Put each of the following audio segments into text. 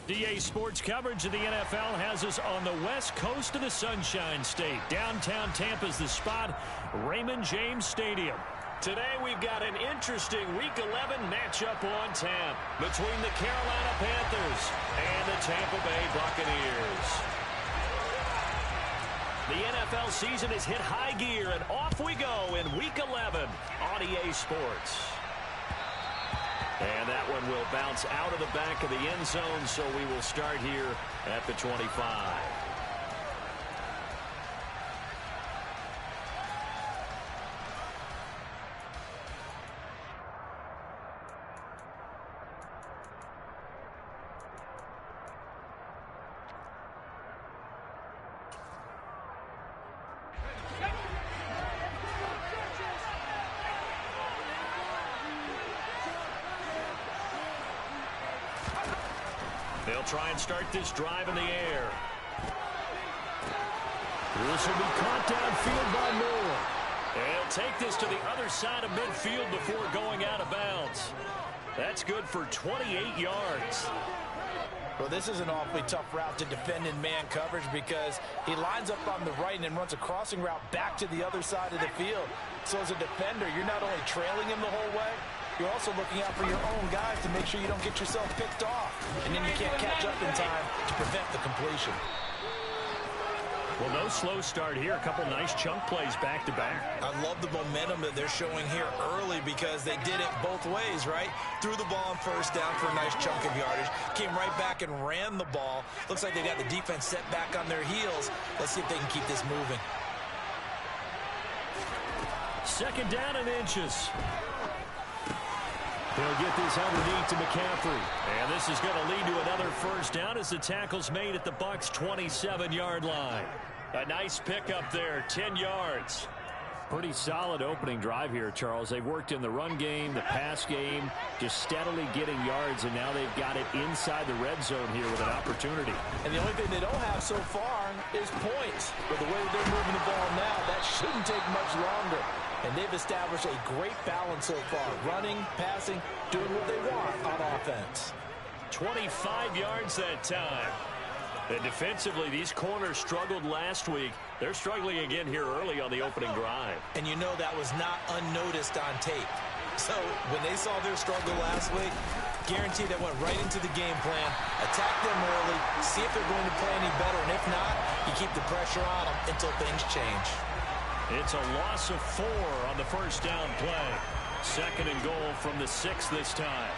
STE Sports coverage of the NFL has us on the west coast of the Sunshine State. Downtown Tampa's the spot, Raymond James Stadium. Today we've got an interesting Week 11 matchup on tap between the Carolina Panthers and the Tampa Bay Buccaneers. The NFL season has hit high gear, and off we go in Week 11 on EA Sports. And that one will bounce out of the back of the end zone, so we will start here at the 25. They'll try and start this drive in the air. This will be caught downfield by Moore. And he'll take this to the other side of midfield before going out of bounds. That's good for 28 yards. Well, this is an awfully tough route to defend in man coverage because he lines up on the right and then runs a crossing route back to the other side of the field. So as a defender, you're not only trailing him the whole way, you're also looking out for your own guys to make sure you don't get yourself picked off. And then you can't catch up in time to prevent the completion. Well, no slow start here. A couple nice chunk plays back-to-back. I love the momentum that they're showing here early because they did it both ways, right? Threw the ball on first down for a nice chunk of yardage. Came right back and ran the ball. Looks like they got the defense set back on their heels. Let's see if they can keep this moving. Second down and inches. He'll get this underneath to McCaffrey. And this is going to lead to another first down as the tackle's made at the Bucs' 27-yard line. A nice pickup there, 10 yards. Pretty solid opening drive here, Charles. They've worked in the run game, the pass game, just steadily getting yards, and now they've got it inside the red zone here with an opportunity. And the only thing they don't have so far is points. But the way they're moving the ball now, that shouldn't take much longer. And they've established a great balance so far, running, passing, doing what they want on offense. 25 yards that time. And defensively, these corners struggled last week. They're struggling again here early on the opening drive. And you know that was not unnoticed on tape. So when they saw their struggle last week, guaranteed they went right into the game plan, attack them early, see if they're going to play any better, and if not, you keep the pressure on them until things change. It's a loss of 4 on the first down play. Second and goal from the 6 this time.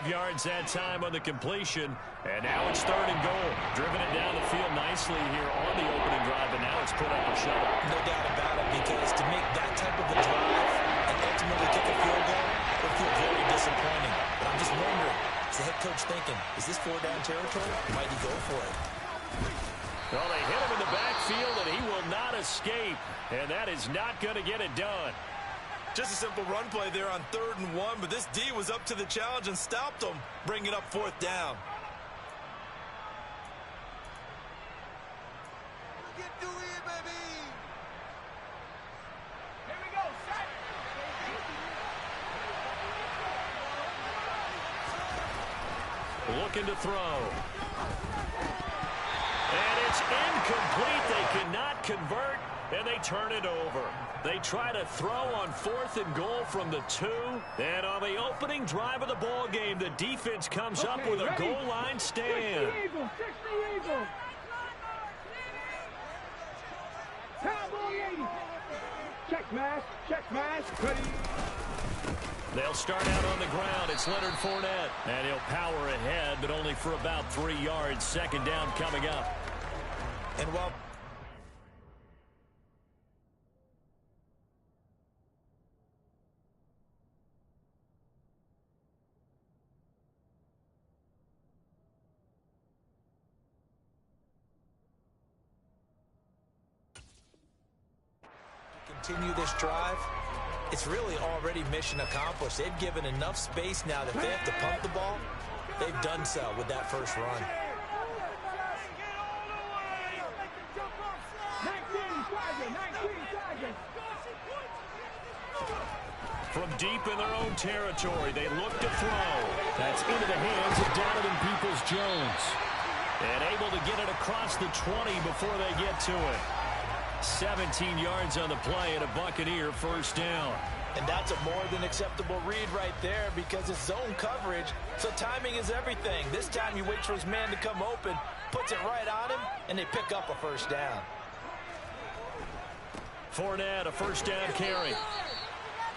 Yards that time on the completion, and now it's third and goal. Driven it down the field nicely here on the opening drive, but now it's put up or shut up. No doubt about it, because to make that type of a drive and ultimately kick a field goal would feel very disappointing. But I'm just wondering, is the head coach thinking, is this 4-down territory? Might he go for it? Well, they hit him in the backfield, and he will not escape, and that is not going to get it done. Just a simple run play there on 3rd and 1, but this D was up to the challenge and stopped them, bringing up 4th down. You can do it, baby. Here we go, set. Looking to throw. And it's incomplete. They cannot convert, and they turn it over. They try to throw on 4th and goal from the 2. And on the opening drive of the ball game, the defense comes up with a goal line stand. 60 Eagles, 60 Eagles. Cowboy 80. Check mask, ready. They'll start out on the ground. It's Leonard Fournette. And he'll power ahead, but only for about 3 yards. Second down coming up. And while continue this drive, it's really already mission accomplished. They've given enough space now that they have to pump the ball. They've done so with that first run. Tiger, 19, Tiger. From deep in their own territory, they look to throw. That's into the hands of Donovan Peoples-Jones. And able to get it across the 20 before they get to it. 17 yards on the play and a Buccaneer first down. And that's a more than acceptable read right there because it's zone coverage, so timing is everything. This time he waits for his man to come open, puts it right on him, and they pick up a first down. Fournette, a first down carry.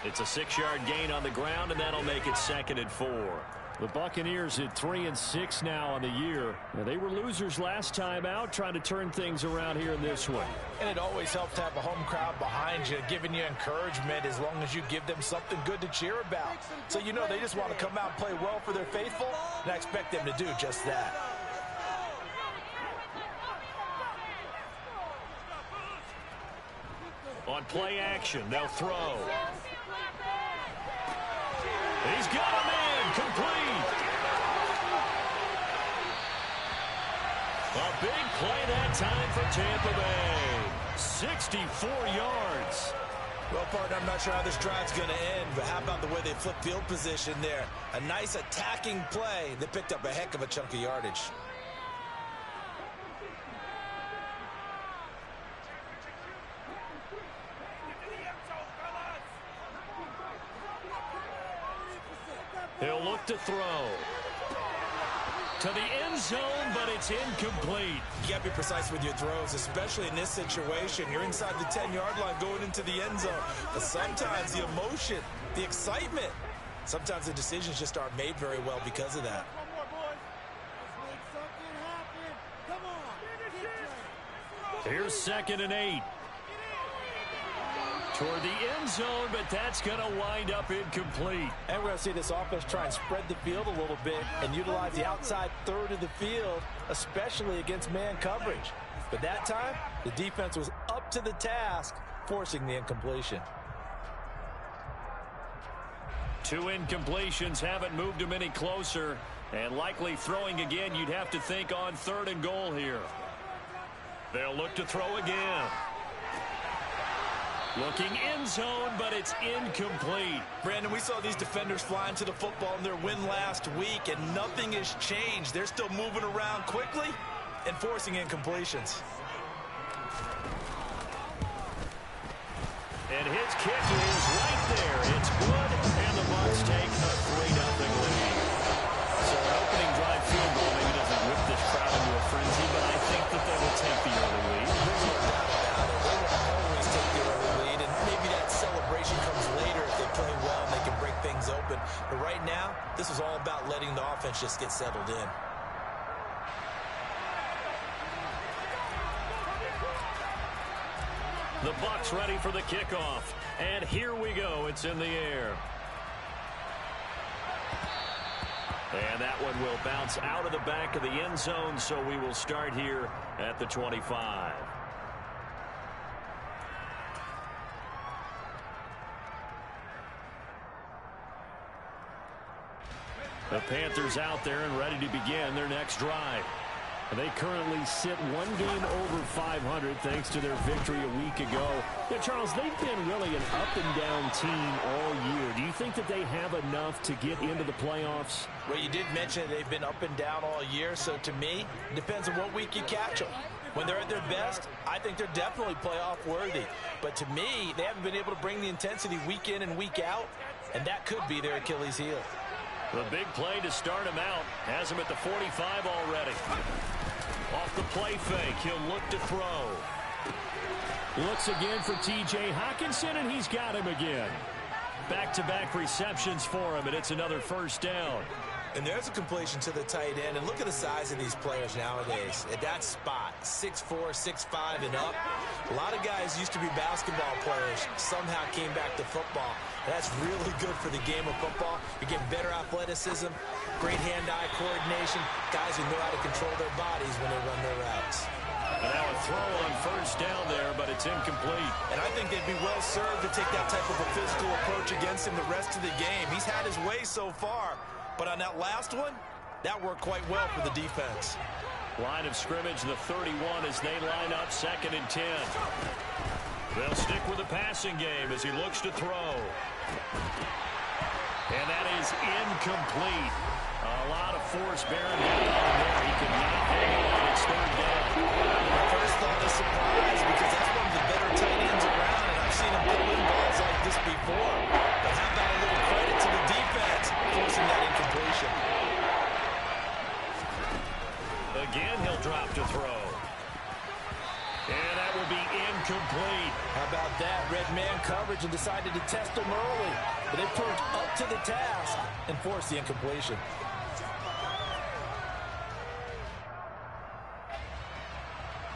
It's a 6-yard gain on the ground, and that'll make it 2nd and 4. The Buccaneers at 3-6 now on the year. Now, they were losers last time out, trying to turn things around here in this one. And it always helps to have a home crowd behind you, giving you encouragement as long as you give them something good to cheer about. So you know they just want to come out and play well for their faithful, and I expect them to do just that. On play action, they'll throw. He's got a man, complete. A big play that time for Tampa Bay. 64 yards. Well, partner, I'm not sure how this drive's going to end, but how about the way they flip field position there? A nice attacking play that picked up a heck of a chunk of yardage. He'll look to throw. To the end zone, but it's incomplete. You got to be precise with your throws, especially in this situation. You're inside the 10-yard line going into the end zone. But sometimes the emotion, the excitement, sometimes the decisions just aren't made very well because of that. One more, boys. Let's make something happen. Come on. Here's 2nd and 8. Toward the end zone, but that's going to wind up incomplete. And we're going to see this offense try and spread the field a little bit and utilize the outside third of the field, especially against man coverage. But that time, the defense was up to the task, forcing the incompletion. 2 incompletions haven't moved him any closer, and likely throwing again, you'd have to think on 3rd and goal here. They'll look to throw again. Looking end zone, but it's incomplete. Brandon, we saw these defenders fly into the football in their win last week, and nothing has changed. They're still moving around quickly and forcing incompletions. And his kick is right there. It's good, and the Bucs take a 3-0 lead. So an opening drive field goal maybe doesn't whip this crowd into a frenzy, but I think that they will take the early lead. There's no doubt about it. They will always take the early lead, and maybe that celebration comes later if they play well and they can break things open. But right now, this is all about letting the offense just get settled in. The Bucs ready for the kickoff. And here we go. It's in the air. And that one will bounce out of the back of the end zone, so we will start here at the 25. The Panthers out there and ready to begin their next drive. They currently sit 1 game over 500 thanks to their victory a week ago. Yeah, Charles, they've been really an up-and-down team all year. Do you think that they have enough to get into the playoffs? Well, you did mention they've been up and down all year, so to me, it depends on what week you catch them. When they're at their best, I think they're definitely playoff worthy. But to me, they haven't been able to bring the intensity week in and week out, and that could be their Achilles heel. The big play to start him out has him at the 45 already. Off the play fake, he'll look to throw. Looks again for T.J. Hockenson, and he's got him again. Back-to-back receptions for him, and it's another first down. And there's a completion to the tight end. And look at the size of these players nowadays. At that spot, 6'4", 6'5", and up. A lot of guys used to be basketball players, somehow came back to football. And that's really good for the game of football. You get better athleticism, great hand-eye coordination, guys who know how to control their bodies when they run their routes. And now a throw on first down there, but it's incomplete. And I think they'd be well served to take that type of a physical approach against him the rest of the game. He's had his way so far. But on that last one, that worked quite well for the defense. Line of scrimmage, the 31 as they line up 2nd and 10. They'll stick with the passing game as he looks to throw. And that is incomplete. A lot of force bearing down on there. He could not hang on. It's third down. My first thought is surprise because that's one of the better tight ends around, and I've seen him pull in balls like this before. But how about a little credit to the defense forcing that incompletion? Again, he'll drop to throw. And that will be incomplete. How about that? Red man coverage and decided to test him early. But they proved up to the task and forced the incompletion.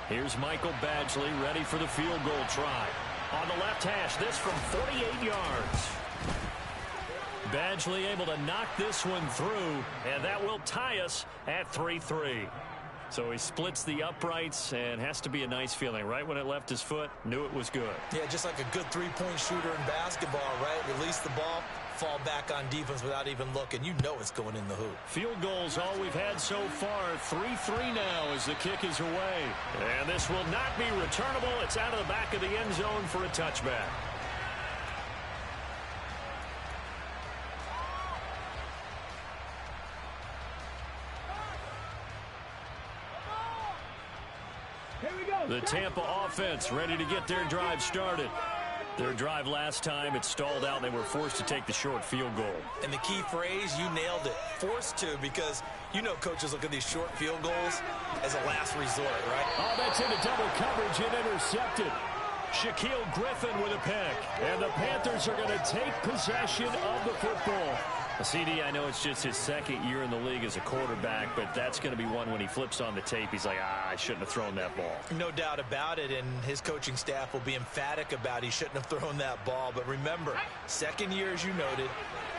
Here's Michael Badgley ready for the field goal try. On the left hash, this from 48 yards. Badgley able to knock this one through, and that will tie us at 3-3. So he splits the uprights, and has to be a nice feeling. Right when it left his foot, knew it was good. Yeah, just like a good three-point shooter in basketball, right? Release the ball, fall back on defense without even looking. You know it's going in the hoop. Field goals all we've had so far. 3-3 now as the kick is away. And this will not be returnable. It's out of the back of the end zone for a touchback. The Tampa offense ready to get their drive started. Their drive last time, it stalled out, and they were forced to take the short field goal. And the key phrase, you nailed it, forced to, because you know coaches look at these short field goals as a last resort, right? Oh, that's into double coverage and intercepted. Shaquille Griffin with a pick. And the Panthers are going to take possession of the football. CD, I know it's just his second year in the league as a quarterback, but that's going to be one when he flips on the tape. He's like, I shouldn't have thrown that ball. No doubt about it, and his coaching staff will be emphatic about he shouldn't have thrown that ball. But remember, second year, as you noted,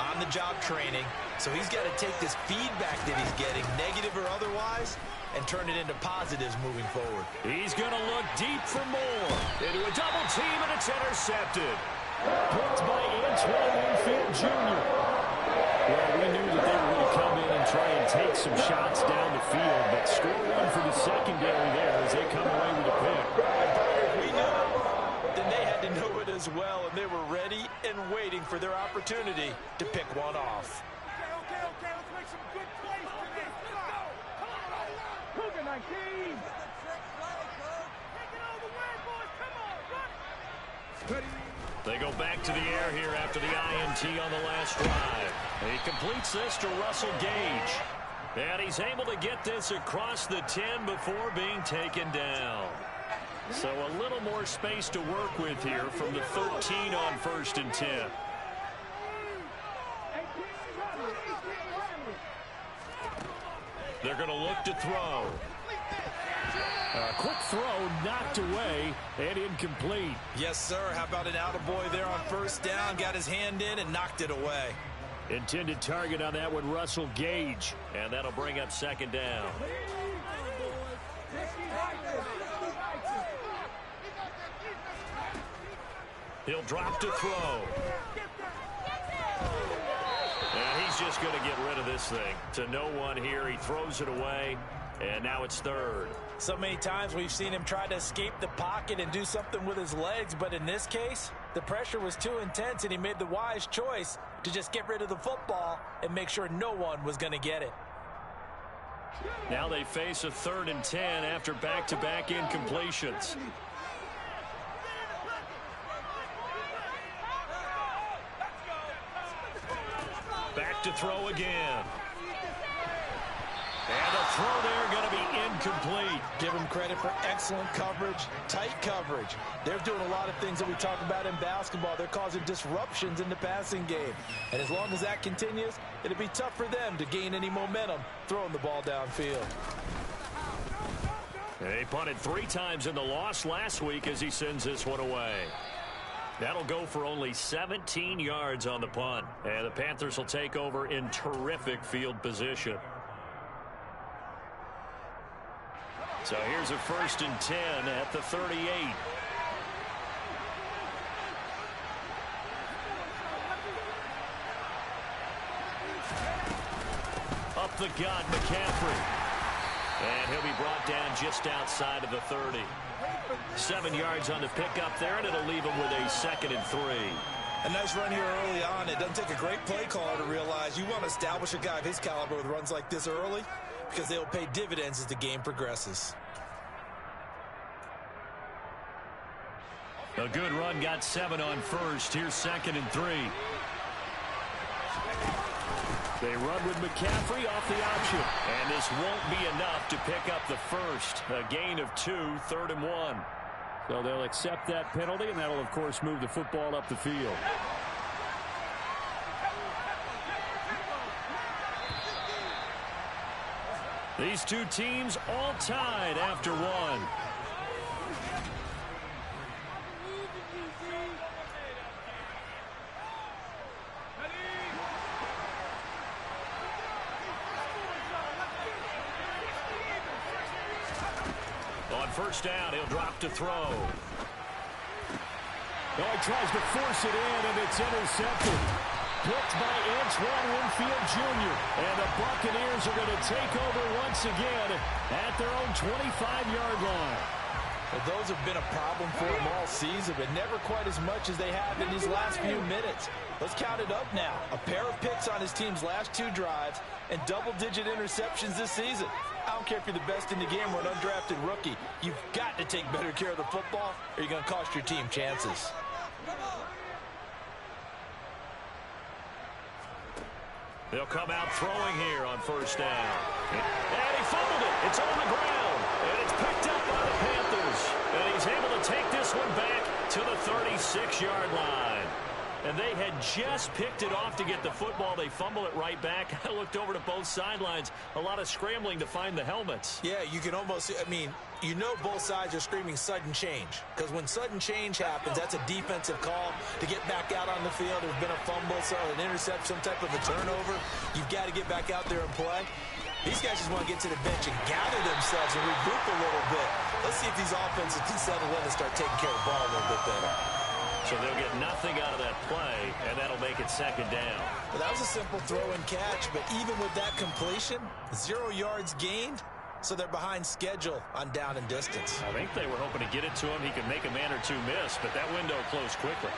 on-the-job training, so he's got to take this feedback that he's getting, negative or otherwise, and turn it into positives moving forward. He's going to look deep for more. Into a double team, and it's intercepted. Picked by Antoine Winfield Jr. Well, we knew that they were going to come in and try and take some shots down the field, but score one for the secondary there as they come away with a pick. We knew it. Then they had to know it as well, and they were ready and waiting for their opportunity to pick one off. Okay, let's make some good plays for this. Come on. Cougar 19. Taking all the way, boys. Come on, run. Ready. They go back to the air here after the INT on the last drive. He completes this to Russell Gage. And he's able to get this across the 10 before being taken down. So a little more space to work with here from the 13 on 1st and 10. They're going to look to throw. A quick throw knocked away and incomplete. Yes, sir. How about an attaboy there on first down? Got his hand in and knocked it away. Intended target on that one, Russell Gage. And that'll bring up second down. He'll drop to throw. And he's just going to get rid of this thing. To no one here. He throws it away. And now it's third. So many times we've seen him try to escape the pocket and do something with his legs, but in this case, the pressure was too intense and he made the wise choice to just get rid of the football and make sure no one was going to get it. Now they face a 3rd and 10 after back-to-back incompletions. Back to throw again. And the throw there going to be incomplete. Give him credit for excellent coverage, tight coverage. They're doing a lot of things that we talk about in basketball. They're causing disruptions in the passing game. And as long as that continues, it'll be tough for them to gain any momentum throwing the ball downfield. They punted 3 times in the loss last week as he sends this one away. That'll go for only 17 yards on the punt. And the Panthers will take over in terrific field position. So here's a 1st and 10 at the 38. Up the gut, McCaffrey. And he'll be brought down just outside of the 30. 7 yards on the pickup there, and it'll leave him with a 2nd and 3. A nice run here early on. It doesn't take a great play caller to realize you want to establish a guy of his caliber with runs like this early because they'll pay dividends as the game progresses. A good run, got 7 on first. Here's 2nd and 3. They run with McCaffrey off the option. And this won't be enough to pick up the first. A gain of 2, 3rd and 1. So they'll accept that penalty, and that'll, of course, move the football up the field. These two teams all tied after 1. On first down, he'll drop to throw. Oh, he tries to force it in, and it's intercepted. Picked by Antoine Winfield Jr. And the Buccaneers are going to take over once again at their own 25-yard line. Well, those have been a problem for them all season, but never quite as much as they have in these last few minutes. Let's count it up now. A pair of picks on his team's last 2 drives and double-digit interceptions this season. I don't care if you're the best in the game or an undrafted rookie. You've got to take better care of the football or you're going to cost your team chances. They'll come out throwing here on first down. And he fumbled it. It's on the ground. And it's picked up by the Panthers. And he's able to take this one back to the 36-yard line. And they had just picked it off to get the football. They fumble it right back. I looked over to both sidelines. A lot of scrambling to find the helmets. Yeah, you can almost, you know both sides are screaming sudden change. Because when sudden change happens, that's a defensive call to get back out on the field. There's been a fumble, so an interception, some type of a turnover. You've got to get back out there and play. These guys just want to get to the bench and gather themselves and regroup a little bit. Let's see if these offenses can settle in and start taking care of the ball a little bit better. So they'll get nothing out of that play, and that'll make it 2nd down. Well, that was a simple throw and catch, but even with that completion, 0 yards gained, so they're behind schedule on down and distance. I think they were hoping to get it to him. He could make a man or two miss, but that window closed quickly.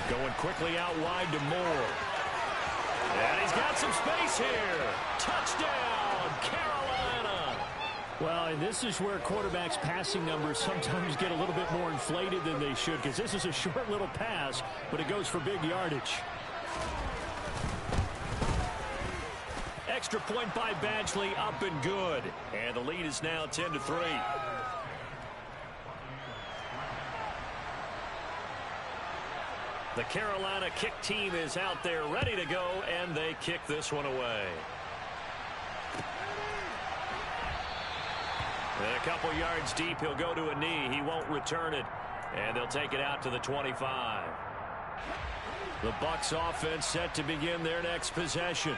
Going quickly out wide to Moore. And he's got some space here. Touchdown, Carolina. Well, and this is where quarterbacks' passing numbers sometimes get a little bit more inflated than they should, because this is a short little pass, but it goes for big yardage. Extra point by Badgley, up and good. And the lead is now 10-3. The Carolina kick team is out there ready to go, and they kick this one away. And a couple yards deep, he'll go to a knee. He won't return it, and they'll take it out to the 25. The Bucs offense set to begin their next possession.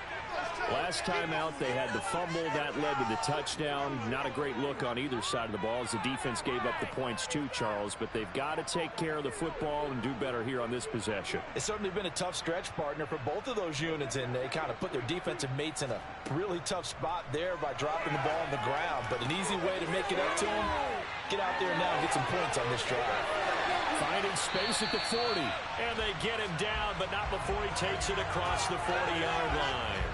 Last time out, they had the fumble. That led to the touchdown. Not a great look on either side of the ball as the defense gave up the points too, Charles. But they've got to take care of the football and do better here on this possession. It's certainly been a tough stretch, partner, for both of those units, and they kind of put their defensive mates in a really tough spot there by dropping the ball on the ground. But an easy way to make it up to them, get out there now and get some points on this drive. Finding space at the 40, and they get him down, but not before he takes it across the 40-yard line.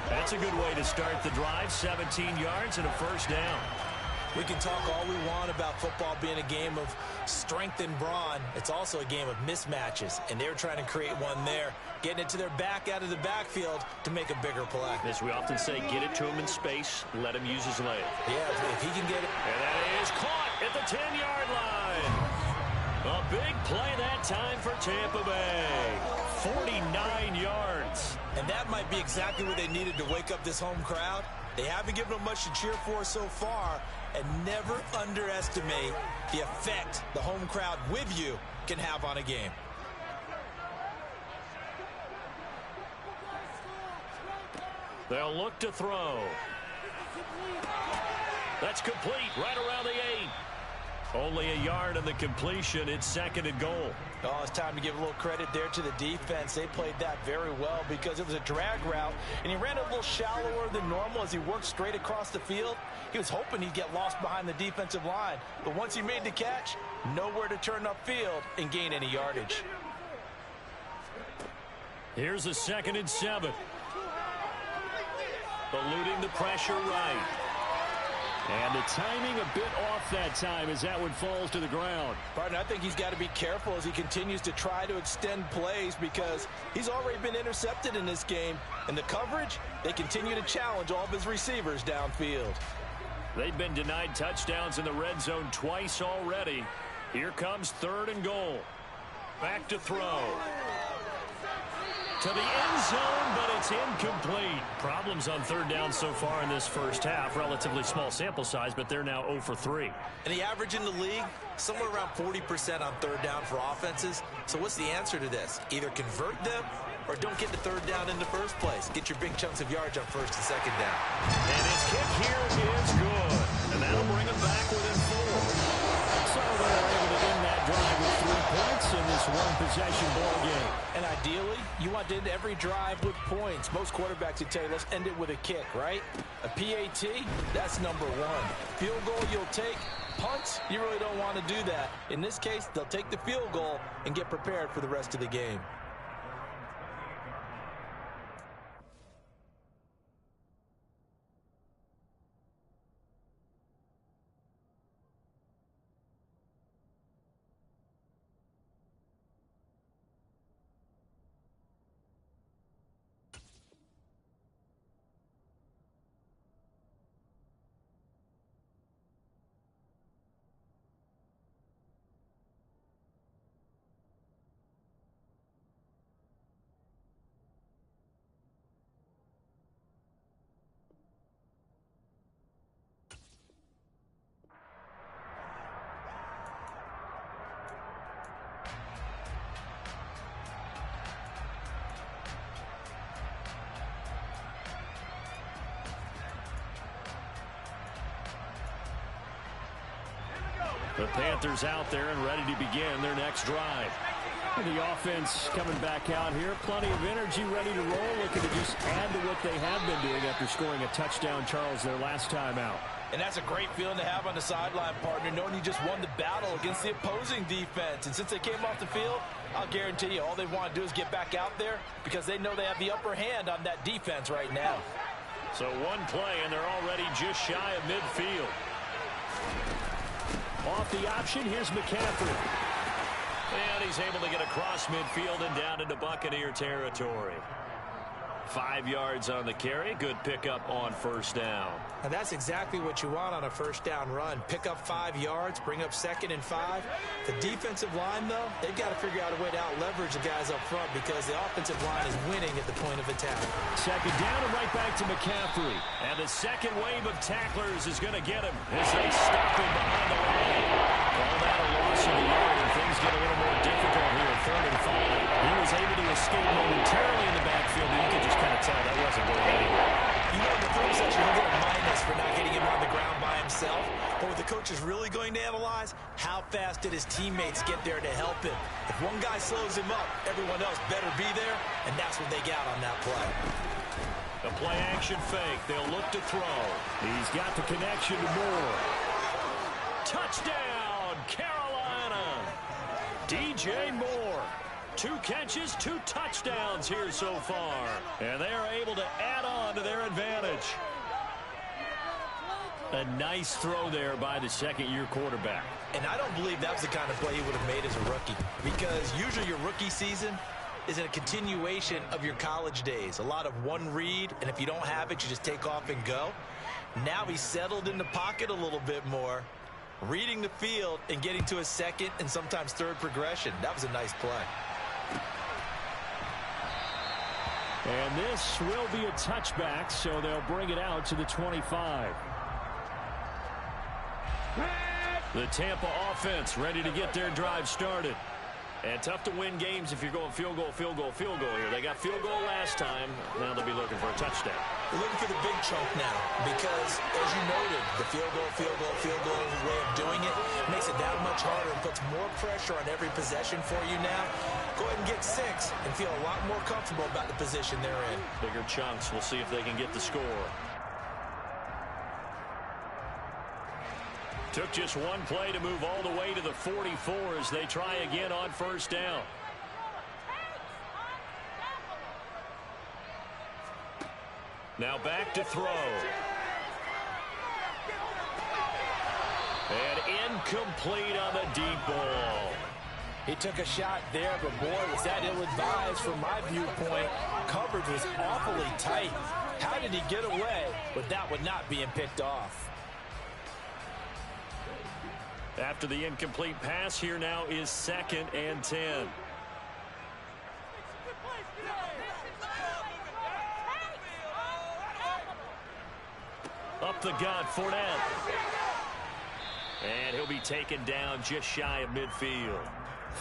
That's a good way to start the drive, 17 yards and a first down. We can talk all we want about football being a game of strength and brawn. It's also a game of mismatches, and they're trying to create one there, getting it to their back out of the backfield to make a bigger play. As we often say, get it to him in space, let him use his leg. Yeah, if he can get it. And that is caught at the 10-yard line. A big play that time for Tampa Bay. 49 yards. And that might be exactly what they needed to wake up this home crowd. They haven't given them much to cheer for so far, and never underestimate the effect the home crowd with you can have on a game. They'll look to throw. That's complete right around the 8. Only a yard on the completion. It's second and goal. Oh, it's time to give a little credit there to the defense. They played that very well because it was a drag route, and he ran a little shallower than normal as he worked straight across the field. He was hoping he'd get lost behind the defensive line, but once he made the catch, nowhere to turn upfield and gain any yardage. Here's a 2nd and 7. Eluding the pressure right. And the timing a bit off that time as that one falls to the ground. Partner, I think he's got to be careful as he continues to try to extend plays because he's already been intercepted in this game. And the coverage, they continue to challenge all of his receivers downfield. They've been denied touchdowns in the red zone twice already. Here comes 3rd and goal. Back to throw. To the end zone, but it's incomplete. Problems on 3rd down so far in this first half. Relatively small sample size, but they're now 0 for 3. And the average in the league, somewhere around 40% on 3rd down for offenses. So what's the answer to this? Either convert them or don't get the 3rd down in the first place. Get your big chunks of yards on 1st and 2nd down. And his kick here is good. And that'll bring him back within 4. So they're able to end that drive with 3 points in this one-possession ball game. And ideally, you want to end every drive with points. Most quarterbacks would tell you, let's end it with a kick, right? A PAT, that's number 1. Field goal you'll take. Punts, you really don't want to do that. In this case, they'll take the field goal and get prepared for the rest of the game. The Panthers out there and ready to begin their next drive. The offense coming back out here. Plenty of energy, ready to roll. Looking to just add to what they have been doing after scoring a touchdown, Charles, their last time out. And that's a great feeling to have on the sideline, partner, knowing you just won the battle against the opposing defense. And since they came off the field, I'll guarantee you all they want to do is get back out there because they know they have the upper hand on that defense right now. So one play, and they're already just shy of midfield. Off the option, here's McCaffrey. And he's able to get across midfield and down into Buccaneer territory. 5 yards on the carry. Good pickup on 1st down. And that's exactly what you want on a 1st down run. Pick up 5 yards, bring up 2nd and 5. The defensive line, though, they've got to figure out a way to out-leverage the guys up front because the offensive line is winning at the point of attack. 2nd down and right back to McCaffrey. And the second wave of tacklers is going to get him as they stop him behind the line. Call that a loss of the yard, and things get a little more difficult here at 3rd and 5. He was able to escape momentarily in the backfield, but you could just kind of tell that wasn't going anywhere. You know, in the film section, you get a minus for not getting him on the ground by himself. But what the coach is really going to analyze, how fast did his teammates get there to help him? If one guy slows him up, everyone else better be there, and that's what they got on that play. A play-action fake. They'll look to throw. He's got the connection to Moore. Touchdown, Carolina. DJ Moore. 2 catches, 2 touchdowns here so far. And they are able to add on to their advantage. A nice throw there by the 2nd-year quarterback. And I don't believe that was the kind of play he would have made as a rookie. Because usually your rookie season is a continuation of your college days. A lot of one read, and if you don't have it, you just take off and go. Now he's settled in the pocket a little bit more, reading the field and getting to a 2nd and sometimes 3rd progression. That was a nice play. And this will be a touchback, so they'll bring it out to the 25. The Tampa offense ready to get their drive started. And tough to win games if you're going field goal, field goal, field goal here. They got field goal last time. Now they'll be looking for a touchdown. They're looking for the big chunk now because, as you noted, the field goal way of doing it makes it that much harder and puts more pressure on every possession for you now. Go ahead and get 6 and feel a lot more comfortable about the position they're in. Bigger chunks. We'll see if they can get the score. Took just one play to move all the way to the 44 as they try again on first down. Now back to throw. And incomplete on the deep ball. He took a shot there, but boy, was that ill-advised from my viewpoint. Coverage was awfully tight. How did he get away with that one not being picked off? After the incomplete pass, here now is 2nd and 10. Up the gut, Fournette. And he'll be taken down just shy of midfield.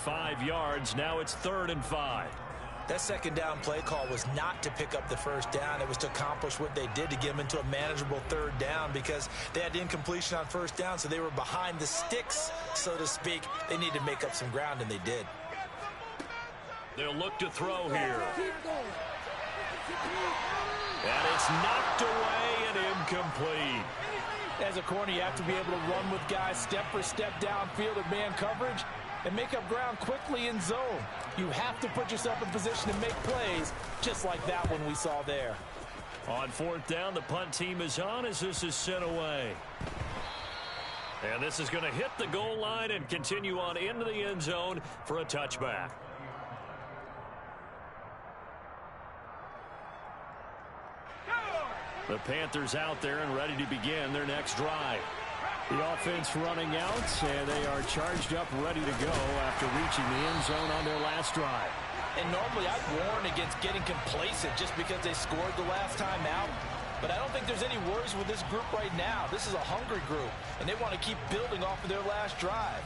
5 yards, now it's 3rd and 5. That second down play call was not to pick up the first down. It was to accomplish what they did to get them into a manageable 3rd down because they had incompletion on first down, so they were behind the sticks, so to speak. They needed to make up some ground, and they did. They'll look to throw here. And it's knocked away and incomplete. As a corner, you have to be able to run with guys step for step downfield at man coverage and make up ground quickly in zone. You have to put yourself in position to make plays, just like that one we saw there. On 4th down, the punt team is on as this is sent away. And this is going to hit the goal line and continue on into the end zone for a touchback. The Panthers out there and ready to begin their next drive. The offense running out, and they are charged up, ready to go after reaching the end zone on their last drive. And normally I'd warn against getting complacent just because they scored the last time out. But I don't think there's any worries with this group right now. This is a hungry group, and they want to keep building off of their last drive.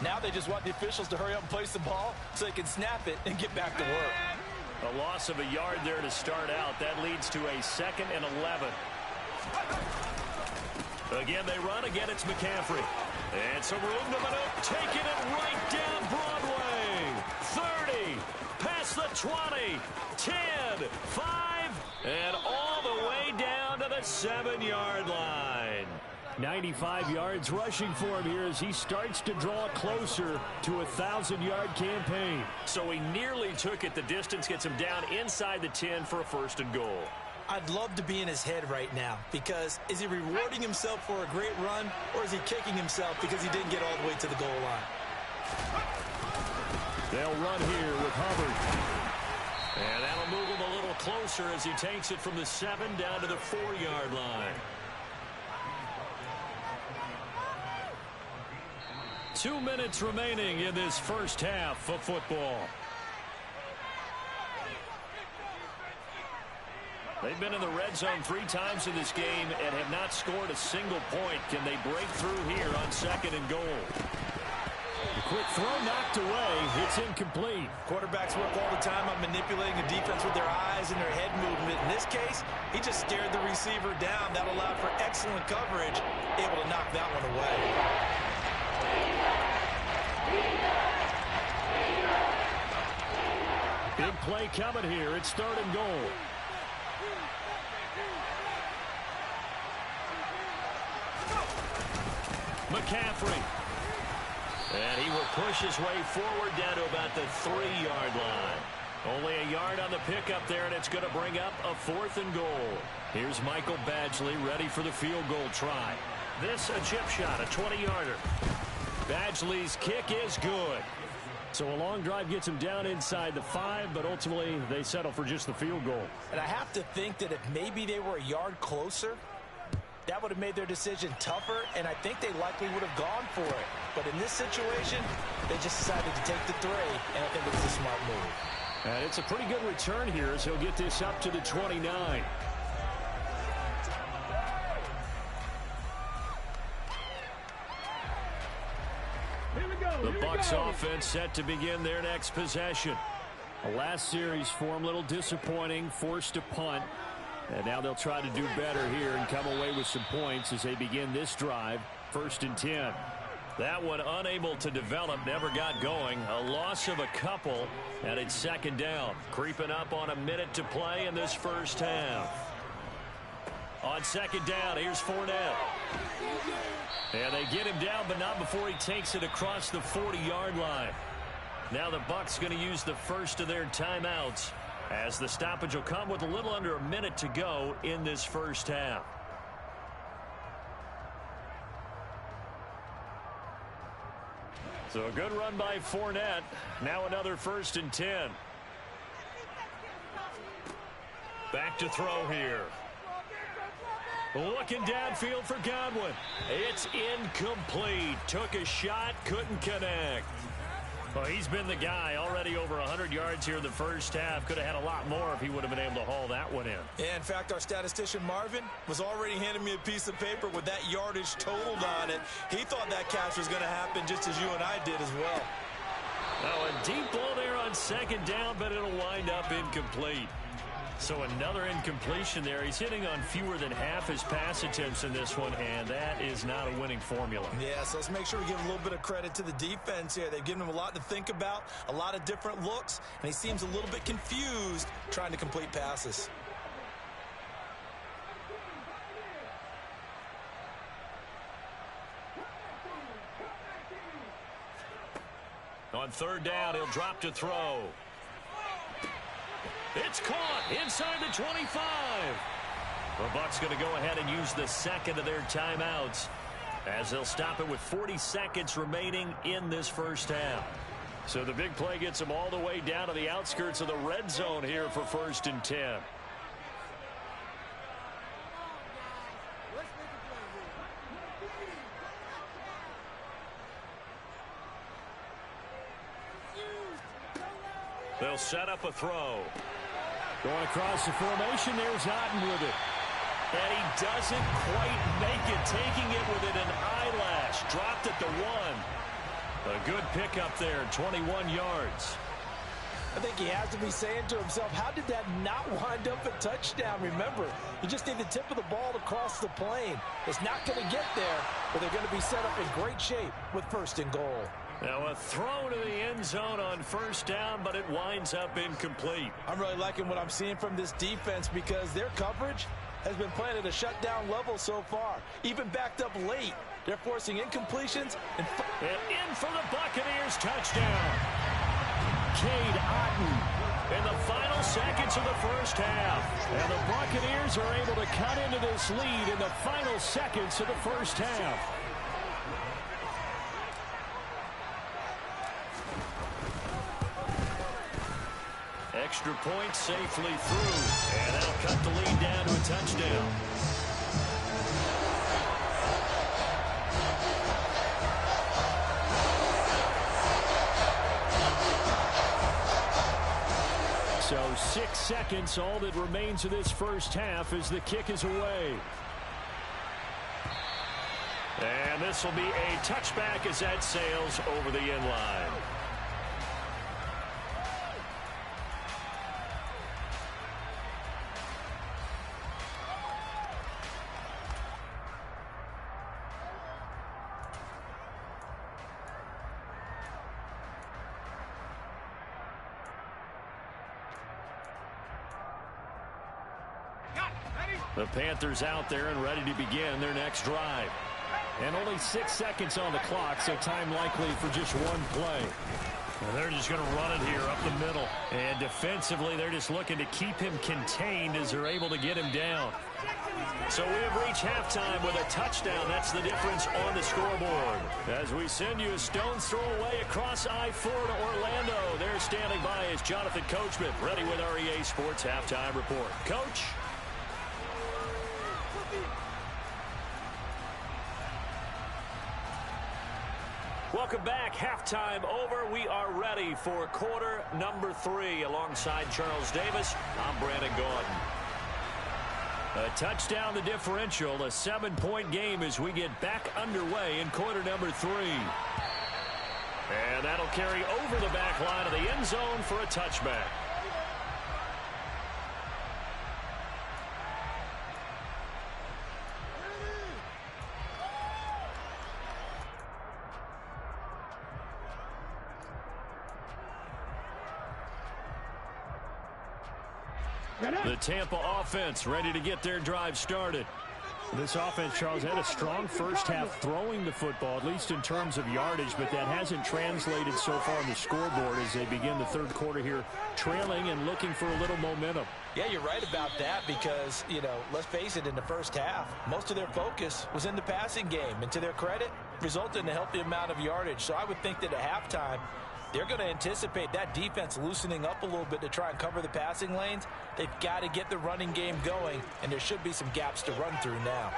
Now they just want the officials to hurry up and place the ball so they can snap it and get back to work. A loss of a yard there to start out. That leads to a 2nd and 11. Again, they run. Again, it's McCaffrey. And some room to maneuver. Taking it right down Broadway. 30. Past the 20. 10. 5. And all the way down to the 7-yard line. 95 yards rushing for him here as he starts to draw closer to a 1,000-yard campaign. So he nearly took it the distance, gets him down inside the 10 for a 1st and goal. I'd love to be in his head right now because is he rewarding himself for a great run or is he kicking himself because he didn't get all the way to the goal line? They'll run here with Hubbard. And that'll move him a little closer as he takes it from the 7 down to the 4-yard line. 2 minutes remaining in this first half of football. They've been in the red zone 3 times in this game and have not scored a single point. Can they break through here on 2nd and goal? The quick throw knocked away. It's incomplete. Quarterbacks work all the time on manipulating the defense with their eyes and their head movement. In this case, he just stared the receiver down. That allowed for excellent coverage, able to knock that one away. Big play coming here. It's 3rd and goal. McCaffrey. And he will push his way forward down to about the 3-yard line. Only a yard on the pickup there, and it's going to bring up a 4th and goal. Here's Michael Badgley ready for the field goal try. This a chip shot, a 20-yarder. Badgley's kick is good. So a long drive gets him down inside the 5, but ultimately they settle for just the field goal. And I have to think that if maybe they were a yard closer, that would have made their decision tougher, and I think they likely would have gone for it. But in this situation, they just decided to take the 3, and I think it was a smart move. And it's a pretty good return here as he'll get this up to the 29. The Bucs offense set to begin their next possession. The last series for them, a little disappointing, forced a punt. And now they'll try to do better here and come away with some points as they begin this drive, 1st and 10. That one unable to develop, never got going. A loss of a couple, and it's 2nd down. Creeping up on a minute to play in this first half. On 2nd down, here's Fournette. And they get him down, but not before he takes it across the 40-yard line. Now the Bucs going to use the first of their timeouts, as the stoppage will come with a little under a minute to go in this first half. So a good run by Fournette. Now another 1st and 10. Back to throw here. Looking downfield for Godwin. It's incomplete. Took a shot, couldn't connect. Well, he's been the guy, already over 100 yards here in the first half. Could have had a lot more if he would have been able to haul that one in. Yeah, in fact, our statistician Marvin was already handing me a piece of paper with that yardage totaled on it. He thought that catch was going to happen just as you and I did as well. Now a deep ball there on 2nd down, but it'll wind up incomplete. So another incompletion there. He's hitting on fewer than half his pass attempts in this one, and that is not a winning formula. Yeah, so let's make sure we give a little bit of credit to the defense here. They've given him a lot to think about, a lot of different looks, and he seems a little bit confused trying to complete passes. On 3rd down, he'll drop to throw. It's caught inside the 25. The Bucs going to go ahead and use the 2nd of their timeouts, as they'll stop it with 40 seconds remaining in this first half. So the big play gets them all the way down to the outskirts of the red zone here for 1st and 10. They'll set up a throw. Going across the formation, there's Otten with it. And he doesn't quite make it, taking it within an eyelash. Dropped at the 1. A good pickup there, 21 yards. I think he has to be saying to himself, how did that not wind up a touchdown? Remember, you just need the tip of the ball to cross the plane. It's not going to get there, but they're going to be set up in great shape with 1st and goal. Now a throw to the end zone on 1st down, but it winds up incomplete. I'm really liking what I'm seeing from this defense because their coverage has been playing at a shutdown level so far. Even backed up late, they're forcing incompletions. And in for the Buccaneers, touchdown. Cade Otten in the final seconds of the first half. And the Buccaneers are able to cut into this lead in the final seconds of the first half. Extra point safely through, and that'll cut the lead down to a touchdown. So 6 seconds, all that remains of this first half as the kick is away. And this will be a touchback as that sails over the end line. The Panthers out there and ready to begin their next drive. And only 6 seconds on the clock, so time likely for just one play. And they're just going to run it here up the middle. And defensively, they're just looking to keep him contained as they're able to get him down. So we have reached halftime with a touchdown. That's the difference on the scoreboard. As we send you a stone's throw away across I-4 to Orlando. There standing by is Jonathan Coachman, ready with our EA Sports Halftime Report. Coach? Welcome back. Halftime over. We are ready for quarter number 3. Alongside Charles Davis, I'm Brandon Gordon. A touchdown the differential. A 7-point game as we get back underway in quarter number 3. And that'll carry over the back line of the end zone for a touchback. The Tampa offense ready to get their drive started. This offense, Charles, had a strong first half throwing the football, at least in terms of yardage, but that hasn't translated so far on the scoreboard as they begin the third quarter here, trailing and looking for a little momentum. Yeah, you're right about that because, let's face it, in the first half, most of their focus was in the passing game. And to their credit, resulted in a healthy amount of yardage. So I would think that at halftime, they're going to anticipate that defense loosening up a little bit to try and cover the passing lanes. They've got to get the running game going, and there should be some gaps to run through now.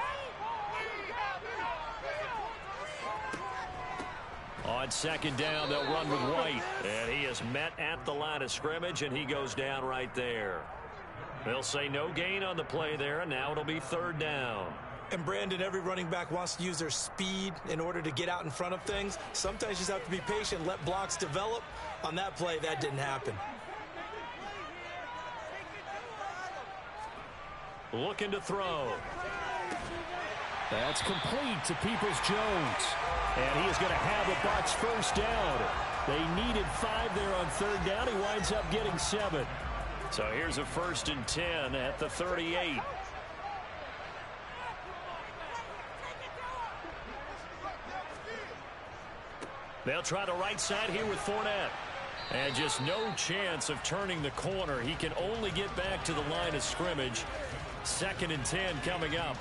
On second down, they'll run with White. And he is met at the line of scrimmage, and he goes down right there. They'll say no gain on the play there, and now it'll be third down. And, Brandon, every running back wants to use their speed in order to get out in front of things. Sometimes you just have to be patient, let blocks develop. On that play, that didn't happen. Looking to throw. That's complete to Peoples-Jones. And he is going to have the Bucs first down. They needed 5 there on third down. He winds up getting 7. So here's a 1st and 10 at the 38. They'll try the right side here with Fournette. And just no chance of turning the corner. He can only get back to the line of scrimmage. 2nd and 10 coming up.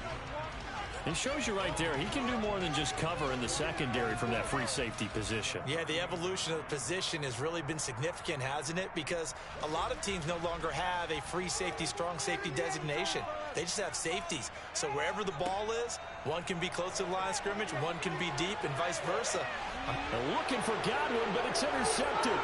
It shows you right there, he can do more than just cover in the secondary from that free safety position. Yeah, the evolution of the position has really been significant, hasn't it? Because a lot of teams no longer have a free safety, strong safety designation. They just have safeties. So wherever the ball is, one can be close to the line of scrimmage, one can be deep, and vice versa. They're looking for Godwin, but it's intercepted.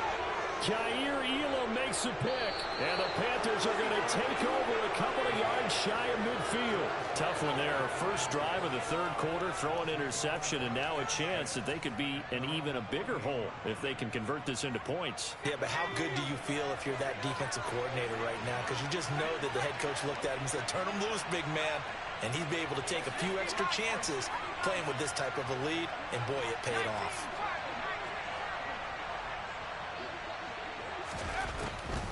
Jair Elam makes a pick, and the Panthers are going to take over a couple of yards shy of midfield. Tough one there. First drive of the third quarter, throw an interception, and now a chance that they could be in even a bigger hole if they can convert this into points. Yeah, but how good do you feel if you're that defensive coordinator right now? Because you just know that the head coach looked at him and said, turn him loose, big man. And he'd be able to take a few extra chances playing with this type of a lead, and boy, it paid off.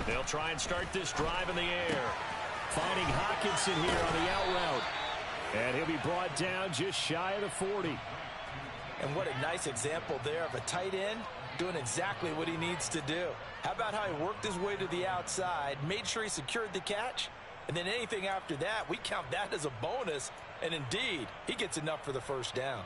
They'll try and start this drive in the air. Finding Hockenson here on the out route. And he'll be brought down just shy of the 40. And what a nice example there of a tight end doing exactly what he needs to do. How about how he worked his way to the outside, made sure he secured the catch, and then anything after that, we count that as a bonus. And indeed, he gets enough for the first down.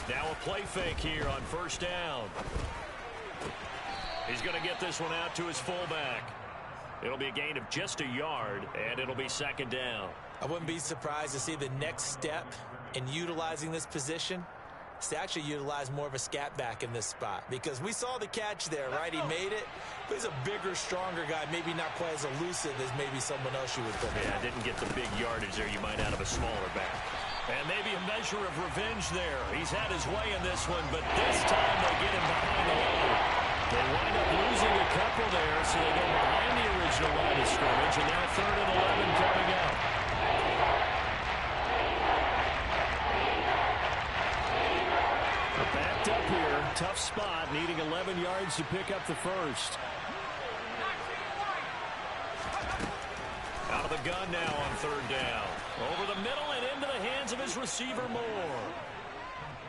Now a play fake here on first down. He's going to get this one out to his fullback. It'll be a gain of just a yard, and it'll be 2nd down. I wouldn't be surprised to see the next step in utilizing this position is to actually utilize more of a scat back in this spot, because we saw the catch there, right? He made it, but he's a bigger, stronger guy, maybe not quite as elusive as maybe someone else you would put. Yeah, didn't get the big yardage there you might out of a smaller back. And maybe a measure of revenge there. He's had his way in this one, but this time they get him behind the line. They wind up losing a couple there, so they go behind the original line of scrimmage, and now 3rd and 11 coming up. They're backed up here. Tough spot, needing 11 yards to pick up the first. Out of the gun now on 3rd down. Over the middle and into the hands of his receiver, Moore.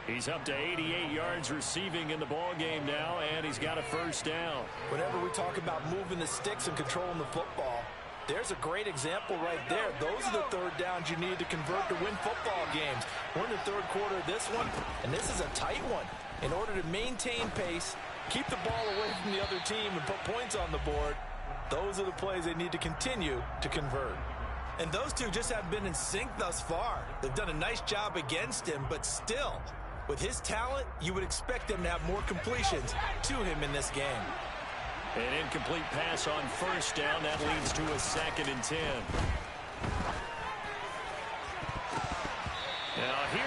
He's up to 88 yards receiving in the ball game now, and he's got a first down. Whenever we talk about moving the sticks and controlling the football, there's a great example right there. Those are the third downs you need to convert to win football games. We're in the third quarter of this one, and this is a tight one. In order to maintain pace, keep the ball away from the other team, and put points on the board, those are the plays they need to continue to convert. And those two just haven't been in sync thus far. They've done a nice job against him, but still, with his talent, you would expect them to have more completions to him in this game. An incomplete pass on first down. That leads to a 2nd and 10.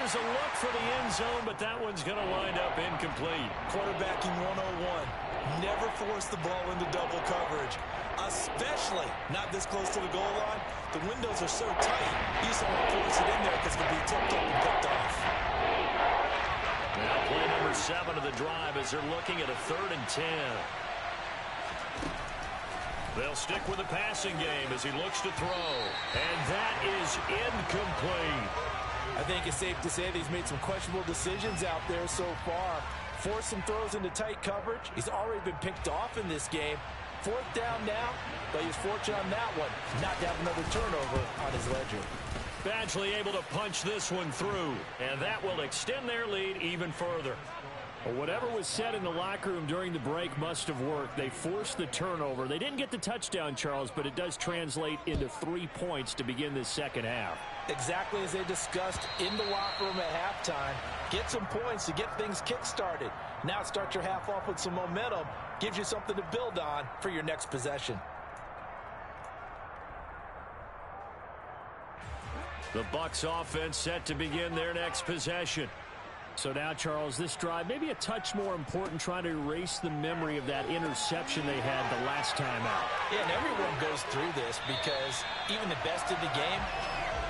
There's a look for the end zone, but that one's going to wind up incomplete. Quarterbacking 101. Never force the ball into double coverage, especially not this close to the goal line. The windows are so tight, you just don't want to force it in there because it can be tipped up and picked off. Now play number 7 of the drive as they're looking at a 3rd and 10. They'll stick with the passing game as he looks to throw. And that is incomplete. I think it's safe to say that he's made some questionable decisions out there so far. Forced some throws into tight coverage. He's already been picked off in this game. 4th down now, but he's fortunate on that one not to have another turnover on his ledger. Badgley able to punch this one through, and that will extend their lead even further. Well, whatever was said in the locker room during the break must have worked. They forced the turnover. They didn't get the touchdown, Charles, but it does translate into 3 points to begin this second half. Exactly as they discussed in the locker room at halftime. Get some points to get things kick-started. Now start your half off with some momentum. Gives you something to build on for your next possession. The Bucs offense set to begin their next possession. So now, Charles, this drive maybe a touch more important, trying to erase the memory of that interception they had the last time out. Yeah, and everyone goes through this because even the best in the game,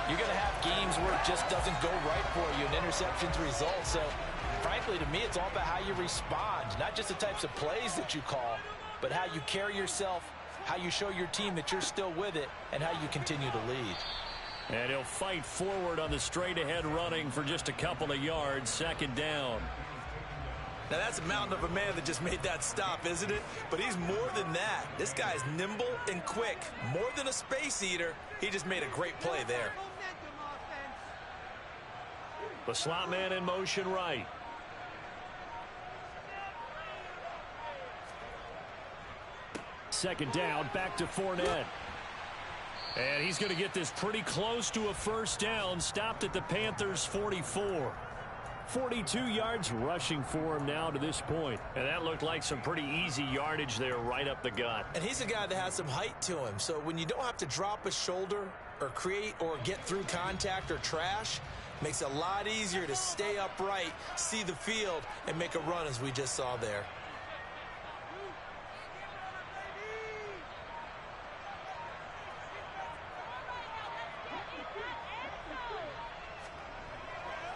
you're going to have games where it just doesn't go right for you and interceptions result. So, frankly, to me, it's all about how you respond, not just the types of plays that you call, but how you carry yourself, how you show your team that you're still with it, and how you continue to lead. And he'll fight forward on the straight-ahead running for just a couple of yards, 2nd down. Now, that's a mountain of a man that just made that stop, isn't it? But he's more than that. This guy's nimble and quick. More than a space eater. He just made a great play there. The slot man in motion right. Second down, back to Fournette. And he's going to get this pretty close to a 1st down. Stopped at the Panthers' 44. 42 yards rushing for him now to this point. And that looked like some pretty easy yardage there right up the gut. And he's a guy that has some height to him. So when you don't have to drop a shoulder or create or get through contact or trash, makes it a lot easier to stay upright, see the field, and make a run as we just saw there.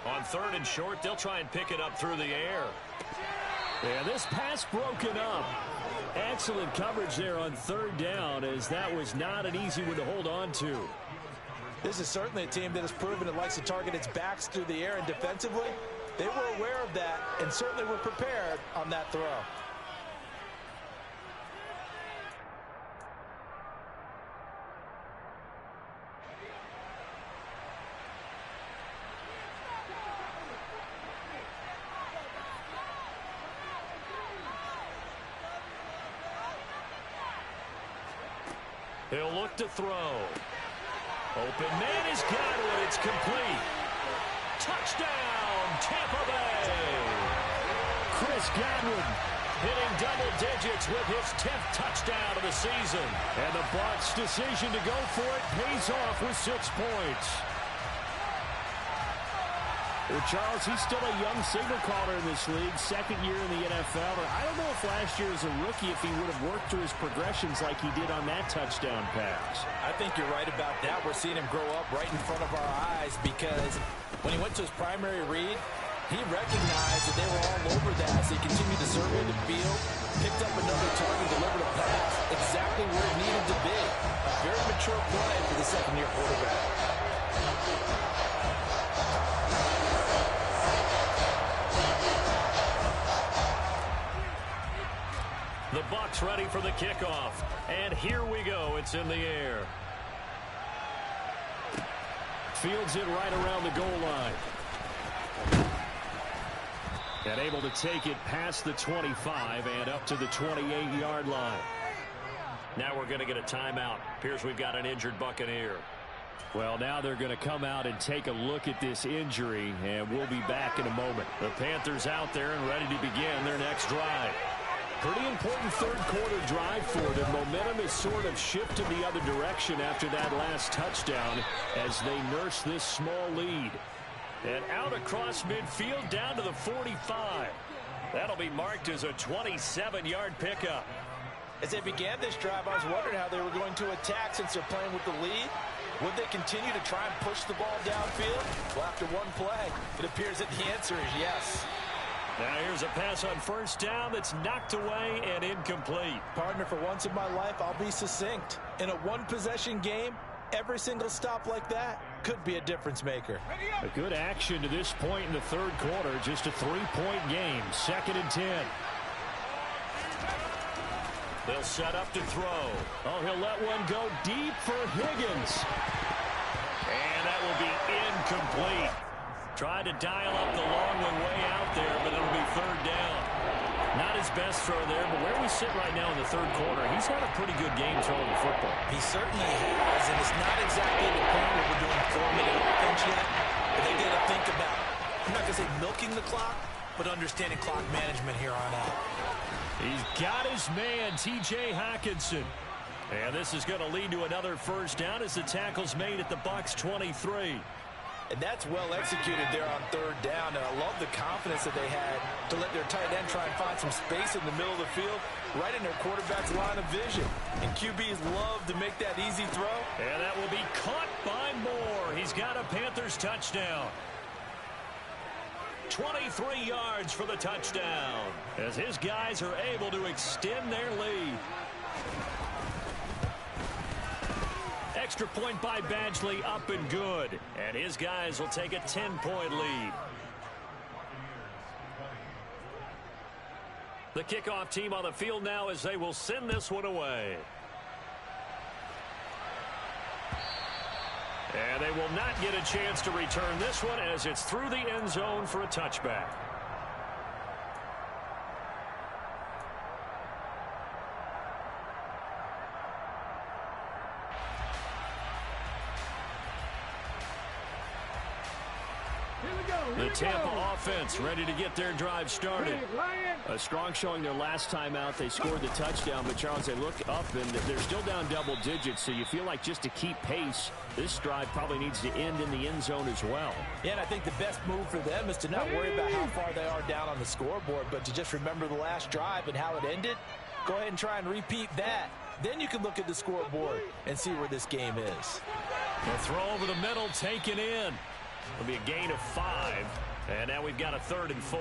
On 3rd and short, they'll try and pick it up through the air. Yeah, this pass broken up. Excellent coverage there on 3rd down, as that was not an easy one to hold on to. This is certainly a team that has proven it likes to target its backs through the air, and defensively, they were aware of that and certainly were prepared on that throw. He'll look to throw. Open man is Godwin. It's complete. Touchdown, Tampa Bay. Chris Godwin hitting double digits with his 10th touchdown of the season. And the Bucs' decision to go for it pays off with 6 points. Well, Charles, he's still a young signal caller in this league, 2nd year in the NFL. And I don't know if last year as a rookie, if he would have worked through his progressions like he did on that touchdown pass. I think you're right about that. We're seeing him grow up right in front of our eyes because when he went to his primary read, he recognized that they were all over that as he continued to survey the field, picked up another target, delivered a pass exactly where it needed to be. A very mature play for the 2nd-year quarterback. The Bucs ready for the kickoff. And here we go. It's in the air. Fields it right around the goal line. And able to take it past the 25 and up to the 28-yard line. Now we're going to get a timeout. Appears we've got an injured Buccaneer. Well, now they're going to come out and take a look at this injury, and we'll be back in a moment. The Panthers out there and ready to begin their next drive. Pretty important 3rd quarter drive for them. Momentum has sort of shifted the other direction after that last touchdown as they nurse this small lead. And out across midfield down to the 45. That'll be marked as a 27-yard pickup. As they began this drive, I was wondering how they were going to attack since they're playing with the lead. Would they continue to try and push the ball downfield? Well, after one play, it appears that the answer is yes. Now here's a pass on first down that's knocked away and incomplete. Partner, for once in my life, I'll be succinct. In a one-possession game, every single stop like that could be a difference maker. A good action to this point in the third quarter. Just a 3-point game. 2nd and 10. They'll set up to throw. Oh, he'll let one go deep for Higgins. And that will be incomplete. Tried to dial up the long one way out there, but it'll be 3rd down. Not his best throw there, but where we sit right now in the third quarter, he's had a pretty good game throwing the football. He certainly has, and it's not exactly the point where we're doing 4-minute offense yet, but they got to think about, I'm not going to say milking the clock, but understanding clock management here on out. He's got his man, T.J. Hockenson. And this is going to lead to another first down as the tackle's made at the Bucs 23. And that's well executed there on 3rd down. And I love the confidence that they had to let their tight end try and find some space in the middle of the field, right in their quarterback's line of vision. And QBs love to make that easy throw. And that will be caught by Moore. He's got a Panthers touchdown. 23 yards for the touchdown as his guys are able to extend their lead. Extra point by Badgley, up and good. And his guys will take a 10-point lead. The kickoff team on the field now as they will send this one away. And they will not get a chance to return this one as it's through the end zone for a touchback. The Tampa offense ready to get their drive started. A strong showing their last time out. They scored the touchdown, but Charles, they look up and they're still down double digits, so you feel like just to keep pace, this drive probably needs to end in the end zone as well. Yeah, and I think the best move for them is to not worry about how far they are down on the scoreboard, but to just remember the last drive and how it ended. Go ahead and try and repeat that. Then you can look at the scoreboard and see where this game is. The throw over the middle taken in. It'll be a gain of 5. And now we've got a 3rd and 4.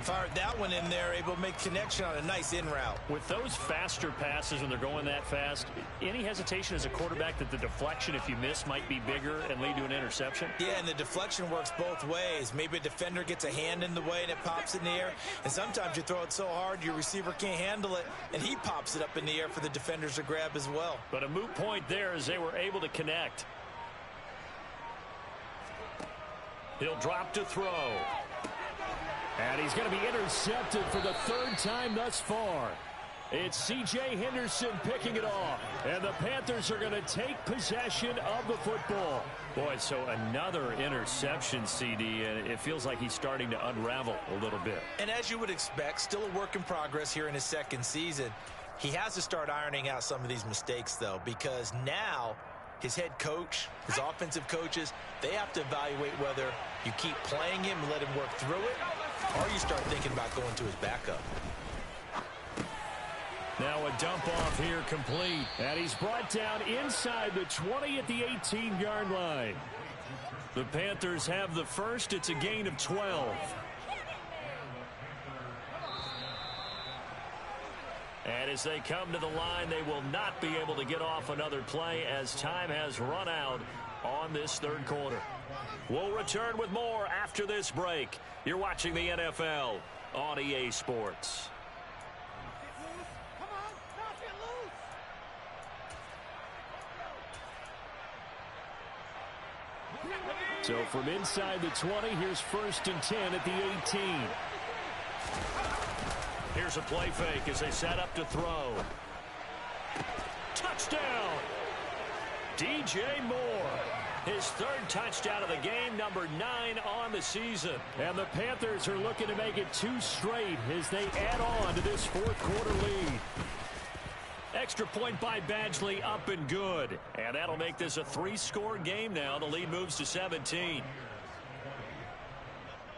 Fired that one in there, able to make connection on a nice in route. With those faster passes when they're going that fast, any hesitation as a quarterback that the deflection, if you miss, might be bigger and lead to an interception? Yeah, and the deflection works both ways. Maybe a defender gets a hand in the way and it pops in the air. And sometimes you throw it so hard your receiver can't handle it, and he pops it up in the air for the defenders to grab as well. But a moot point there as they were able to connect. He'll drop to throw. And he's going to be intercepted for the 3rd time thus far. It's C.J. Henderson picking it off. And the Panthers are going to take possession of the football. Boy, so another interception, CD, and it feels like he's starting to unravel a little bit. And as you would expect, still a work in progress here in his 2nd season. He has to start ironing out some of these mistakes, though, because now his head coach, his offensive coaches, they have to evaluate whether you keep playing him and let him work through it, or you start thinking about going to his backup. Now a dump off here complete. And he's brought down inside the 20 at the 18-yard line. The Panthers have the first. It's a gain of 12. And as they come to the line, they will not be able to get off another play as time has run out on this 3rd quarter. We'll return with more after this break. You're watching the NFL on EA Sports. So from inside the 20, here's 1st and 10 at the 18. Here's a play fake as they set up to throw. Touchdown! DJ Moore. His 3rd touchdown of the game, number 9 on the season. And the Panthers are looking to make it 2 straight as they add on to this 4th quarter lead. Extra point by Badgley, up and good. And that'll make this a 3-score game now. The lead moves to 17.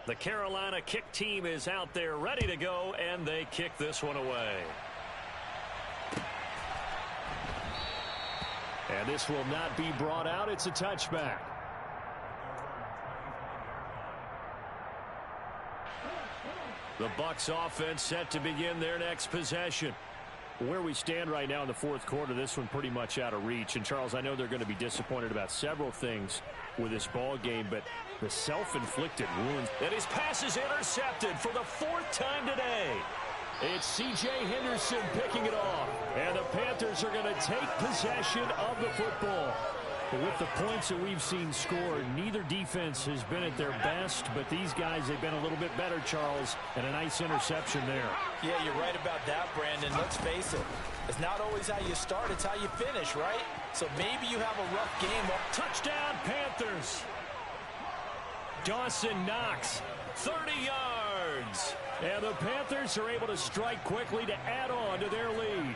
The Carolina kick team is out there ready to go, and they kick this one away. And this will not be brought out. It's a touchback. The Bucs offense set to begin their next possession. Where we stand right now in the fourth quarter, this one pretty much out of reach. And, Charles, I know they're going to be disappointed about several things with this ball game, but the self-inflicted wounds. And his pass is intercepted for the fourth time today. It's C.J. Henderson picking it off. And the Panthers are going to take possession of the football. With the points that we've seen scored, neither defense has been at their best, but these guys, they've been a little bit better, Charles, and a nice interception there. Yeah, you're right about that, Brandon. Let's face it. It's not always how you start, it's how you finish, right? So maybe you have a rough game. Touchdown, Panthers. Dawson Knox, 30 yards. And the Panthers are able to strike quickly to add on to their lead.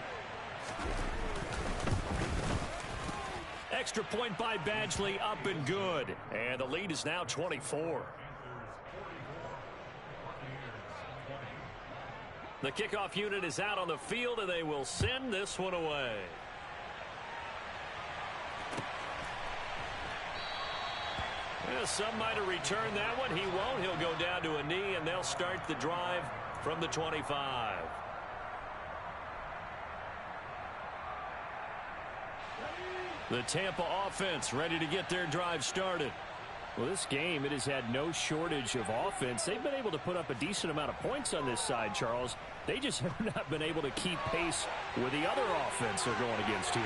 Extra point by Badgley, up and good. And the lead is now 24. The kickoff unit is out on the field, and they will send this one away. Well, some might have returned that one. He won't. He'll go down to a knee, and they'll start the drive from the 25. The Tampa offense ready to get their drive started. Well, this game, it has had no shortage of offense. They've been able to put up a decent amount of points on this side, Charles. They just have not been able to keep pace with the other offense they're going against here.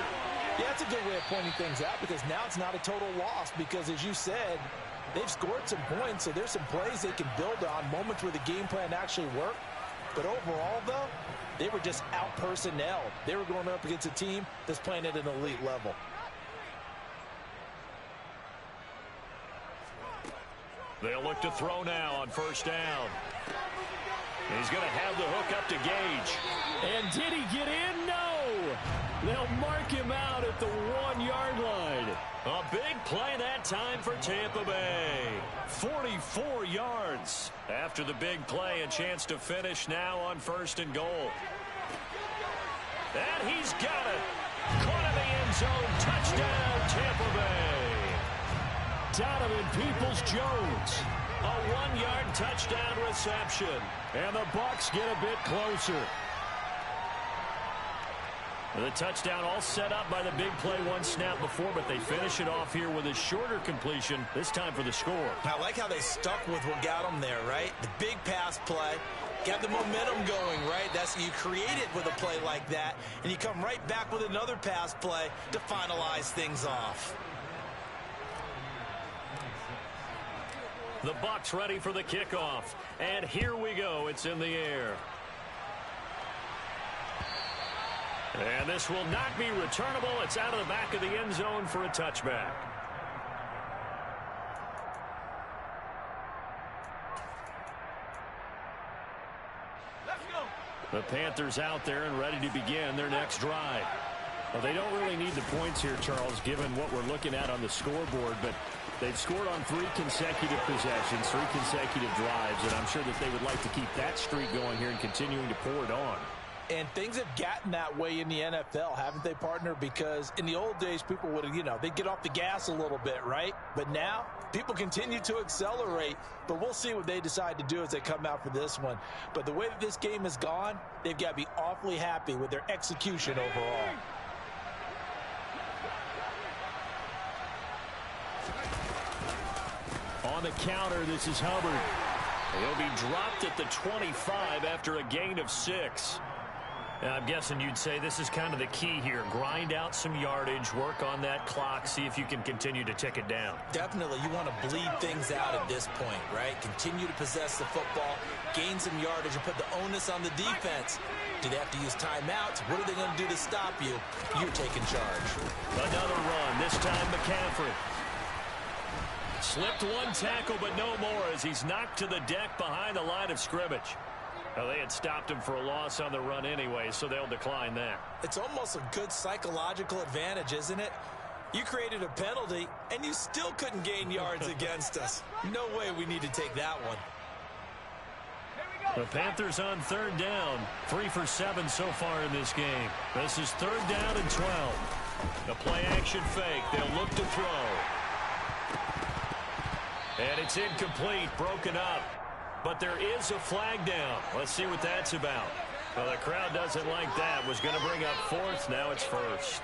Yeah, that's a good way of pointing things out, because now it's not a total loss, because as you said, they've scored some points, so there's some plays they can build on, moments where the game plan actually worked. But overall, though, they were just out-personnelled. They were going up against a team that's playing at an elite level. They'll look to throw now on first down. He's going to have the hook up to Gage. And did he get in? No! They'll mark him out at the 1-yard line. A big play that time for Tampa Bay. 44 yards. After the big play, a chance to finish now on first and goal. And he's got it. Caught in the end zone. Touchdown, Tampa Bay. Donovan Peoples-Jones. A 1-yard touchdown reception. And the Bucs get a bit closer. The touchdown all set up by the big play one snap before, but they finish it off here with a shorter completion, this time for the score. I like how they stuck with what got them there, right? The big pass play, got the momentum going, right? That's, you create it with a play like that, and you come right back with another pass play to finalize things off. The Bucs ready for the kickoff, and here we go. It's in the air. And this will not be returnable. It's out of the back of the end zone for a touchback. Let's go. The Panthers out there and ready to begin their next drive. Well, they don't really need the points here, Charles, given what we're looking at on the scoreboard, but they've scored on 3 consecutive possessions, 3 consecutive drives, and I'm sure that they would like to keep that streak going here and continuing to pour it on. And things have gotten that way in the NFL, haven't they, partner? Because in the old days, people would have, they'd get off the gas a little bit, right? But now, people continue to accelerate. But we'll see what they decide to do as they come out for this one. But the way that this game has gone, they've got to be awfully happy with their execution overall. On the counter, this is Hubbard. He'll be dropped at the 25 after a gain of 6. I'm guessing you'd say this is kind of the key here. Grind out some yardage, work on that clock, see if you can continue to tick it down. Definitely, you want to bleed things out at this point, right? Continue to possess the football, gain some yardage, and put the onus on the defense. Do they have to use timeouts? What are they going to do to stop you? You're taking charge. Another run, this time McCaffrey. Slipped one tackle, but no more as he's knocked to the deck behind the line of scrimmage. Well, they had stopped him for a loss on the run anyway, so they'll decline that. It's almost a good psychological advantage, isn't it? You created a penalty, and you still couldn't gain yards against us. No way we need to take that one. The Panthers on third down. 3 for 7 so far in this game. This is third down and 12. The play action fake. They'll look to throw. And it's incomplete, broken up. But there is a flag down. Let's see what that's about. Well, the crowd doesn't like that. Was going to bring up fourth. Now it's first.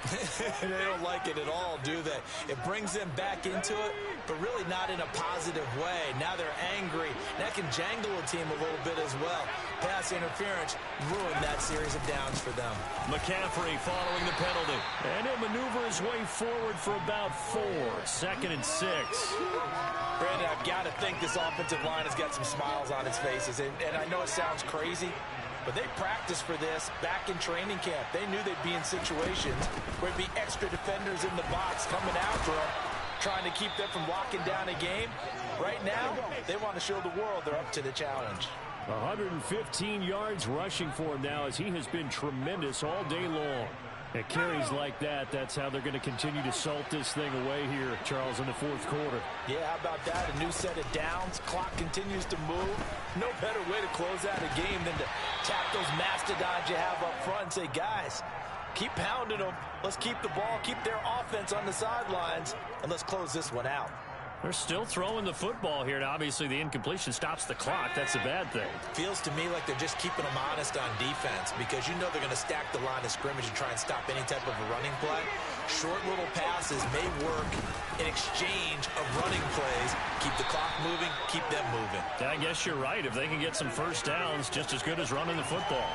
They don't like it at all, do they? It brings them back into it, but really not in a positive way. Now they're angry. That can jangle a team a little bit as well. Pass interference ruined that series of downs for them. McCaffrey following the penalty. And he'll maneuver his way forward for about 4. 2nd and 6. Brandon, I've got to think this offensive line has got some smiles on its faces. And I know it sounds crazy, but they practiced for this back in training camp. They knew they'd be in situations where there'd be extra defenders in the box coming after them, trying to keep them from locking down a game. Right now, they want to show the world they're up to the challenge. 115 yards rushing for him now as he has been tremendous all day long. At carries like that, that's how they're going to continue to salt this thing away here, Charles, in the fourth quarter. Yeah, how about that? A new set of downs. Clock continues to move. No better way to close out a game than to tap those mastodons you have up front and say, guys, keep pounding them. Let's keep the ball, keep their offense on the sidelines, and let's close this one out. They're still throwing the football here, and obviously the incompletion stops the clock. That's a bad thing. Feels to me like they're just keeping them honest on defense because you know they're going to stack the line of scrimmage and try and stop any type of a running play. Short little passes may work in exchange of running plays. Keep the clock moving, keep them moving. I guess you're right. If they can get some first downs, just as good as running the football.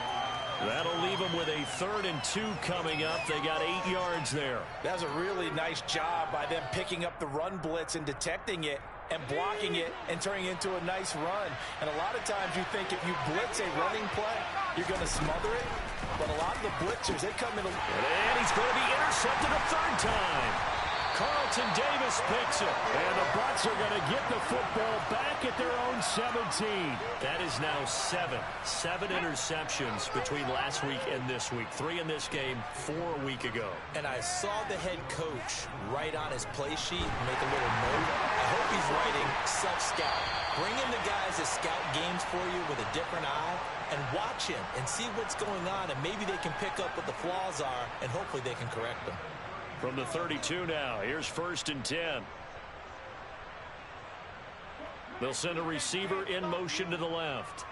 That'll leave them with a 3rd and 2 coming up. They got 8 yards there. That was a really nice job by them picking up the run blitz and detecting it and blocking it and turning it into a nice run. And a lot of times you think if you blitz a running play, you're going to smother it. But a lot of the blitzers, they come in. And he's going to be intercepted a 3rd time. Carlton Davis picks it. And the Bucs are going to get the football back at their own 17. That is now 7. 7 interceptions between last week and this week. 3 in this game, 4 a week ago. And I saw the head coach write on his play sheet and make a little note. I hope he's writing self-scout. Bring in the guys that scout games for you with a different eye and watch him and see what's going on, and maybe they can pick up what the flaws are, and hopefully they can correct them. From the 32 now, here's 1st and 10. They'll send a receiver in motion to the left.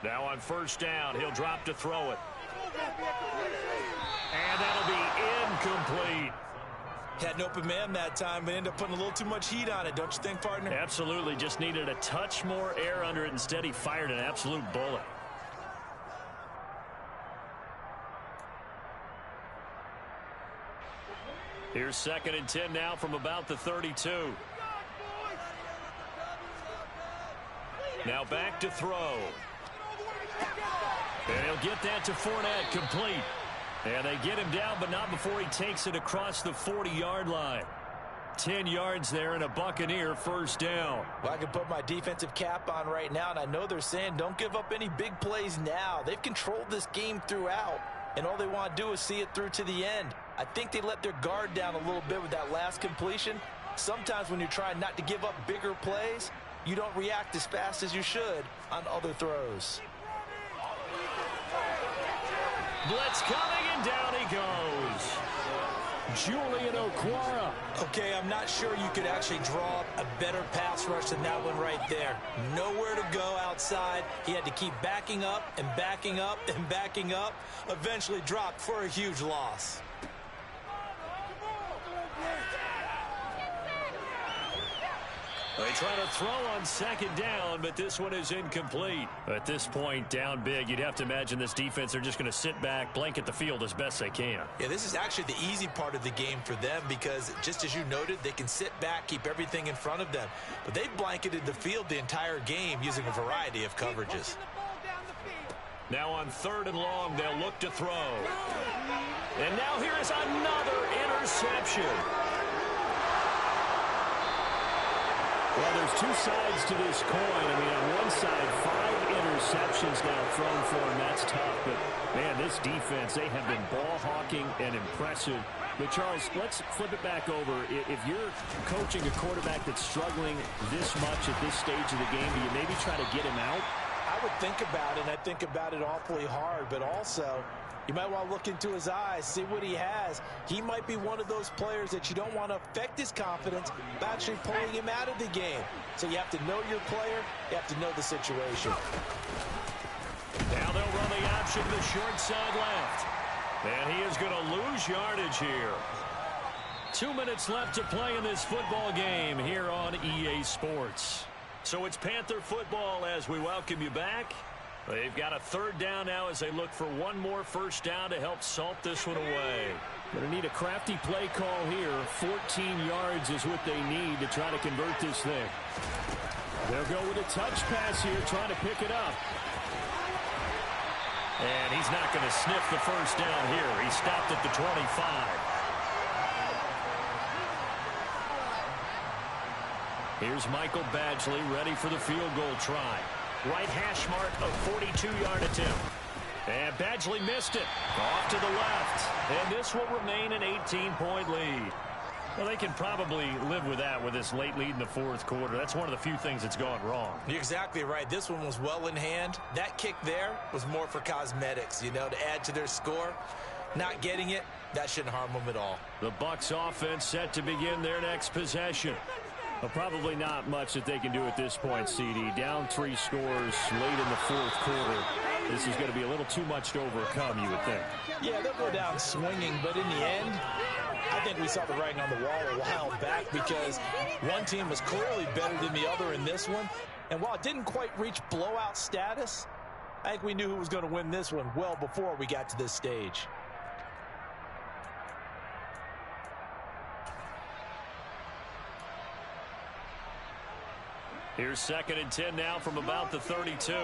Now on 1st down, he'll drop to throw it. And that'll be incomplete. Had an open man that time, but ended up putting a little too much heat on it, don't you think, partner? Absolutely. Just needed a touch more air under it. Instead, he fired an absolute bullet. Here's 2nd and 10 now from about the 32. Now back to throw. And he'll get that to Fournette, complete. And they get him down, but not before he takes it across the 40-yard line. 10 yards there and a Buccaneer 1st down. Well, I can put my defensive cap on right now, and I know they're saying don't give up any big plays now. They've controlled this game throughout, and all they want to do is see it through to the end. I think they let their guard down a little bit with that last completion. Sometimes when you're trying not to give up bigger plays, you don't react as fast as you should on other throws. Blitz coming, and down he goes. Julian Okwara. Okay, I'm not sure you could actually draw up a better pass rush than that one right there. Nowhere to go outside. He had to keep backing up and backing up and backing up. Eventually dropped for a huge loss. They try to throw on 2nd down, but this one is incomplete. At this point, down big, you'd have to imagine this defense, they're just going to sit back, blanket the field as best they can. Yeah, this is actually the easy part of the game for them because, just as you noted, they can sit back, keep everything in front of them. But they've blanketed the field the entire game using a variety of coverages. Now on 3rd and long, they'll look to throw. And now here is another interception. Well, there's 2 sides to this coin. I mean, on one side, 5 interceptions now thrown for him. That's tough. But, man, this defense, they have been ball hawking and impressive. But, Charles, let's flip it back over. If you're coaching a quarterback that's struggling this much at this stage of the game, do you maybe try to get him out? I would think about it, and I think about it awfully hard, but also you might want to look into his eyes, see what he has. He might be one of those players that you don't want to affect his confidence by actually pulling him out of the game. So you have to know your player. You have to know the situation. Now they'll run the option to the short side left. And he is going to lose yardage here. 2 minutes left to play in this football game here on EA Sports. So it's Panther football as we welcome you back. They've got a third down now as they look for one more first down to help salt this one away. Going to need a crafty play call here. 14 yards is what they need to try to convert this thing. They'll go with a touch pass here, trying to pick it up. And he's not going to sniff the first down here. He stopped at the 25. Here's Michael Badgley ready for the field goal try. Right hash mark, a 42-yard attempt. And Badgley missed it. Off to the left. And this will remain an 18-point lead. Well, they can probably live with that with this late lead in the fourth quarter. That's one of the few things that's gone wrong. You're exactly right. This one was well in hand. That kick there was more for cosmetics, you know, to add to their score. Not getting it, that shouldn't harm them at all. The Bucs offense set to begin their next possession. Well, probably not much that they can do at this point, CD. Down 3 scores late in the fourth quarter. This is going to be a little too much to overcome, you would think. Yeah, they'll go down swinging, but in the end, I think we saw the writing on the wall a while back because one team was clearly better than the other in this one. And while it didn't quite reach blowout status, I think we knew who was going to win this one well before we got to this stage. Here's 2nd and 10 now from about the 32.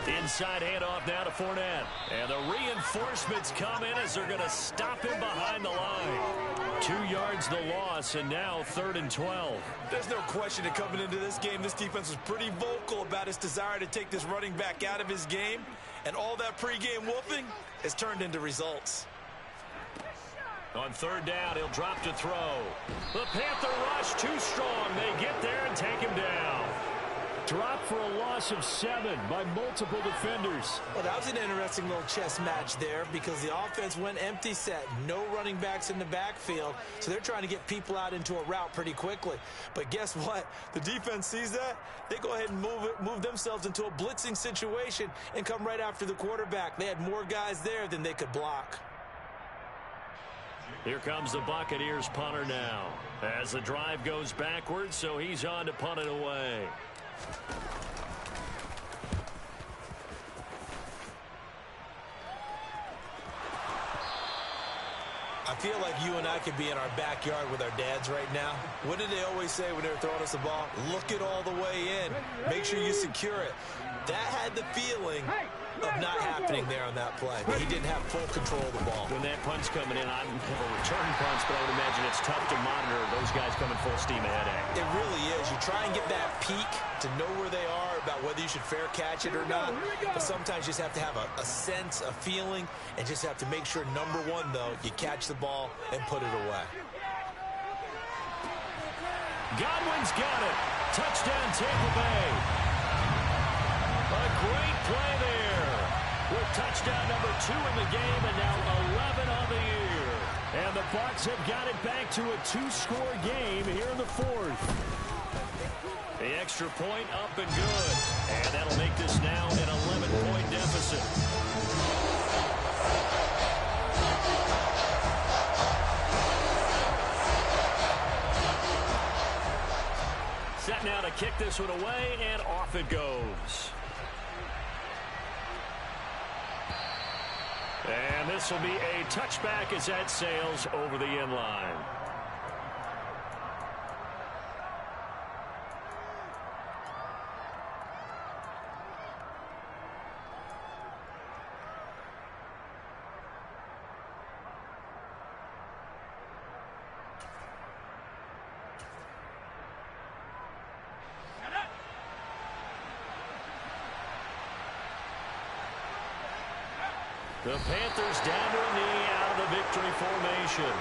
Inside handoff now to Fournette. And the reinforcements come in as they're going to stop him behind the line. 2 yards the loss, and now 3rd and 12. There's no question that coming into this game, this defense was pretty vocal about its desire to take this running back out of his game. And all that pregame wolfing has turned into results. On 3rd down, he'll drop to throw. The Panther rush too strong. They get there and take him down. Dropped for a loss of 7 by multiple defenders. Well, that was an interesting little chess match there because the offense went empty set. No running backs in the backfield, so they're trying to get people out into a route pretty quickly. But guess what? The defense sees that. They go ahead and move themselves into a blitzing situation and come right after the quarterback. They had more guys there than they could block. Here comes the Buccaneers punter now as the drive goes backwards, so he's on to punt it away. I feel like you and I could be in our backyard with our dads right now. What did they always say when they were throwing us the ball? Look it all the way in. Make sure you secure it. That had the feeling of not happening there on that play. He didn't have full control of the ball. When that punt's coming in, I don't have a return punch, but I would imagine it's tough to monitor those guys coming full steam ahead at. It really is. You try and get that peek to know where they are about whether you should fair catch it or not. But sometimes you just have to have a sense, a feeling, and just have to make sure, number one, though, you catch the ball and put it away. Godwin's got it. Touchdown, Tampa Bay. A great play there. With touchdown number 2 in the game and now 11 on the year. And the Bucs have got it back to a 2-score game here in the 4th. The extra point up and good. And that'll make this now an 11-point deficit. Set now to kick this one away, and off it goes. And this will be a touchback as that sails over the end line. The Panthers down to a knee out of the victory formation.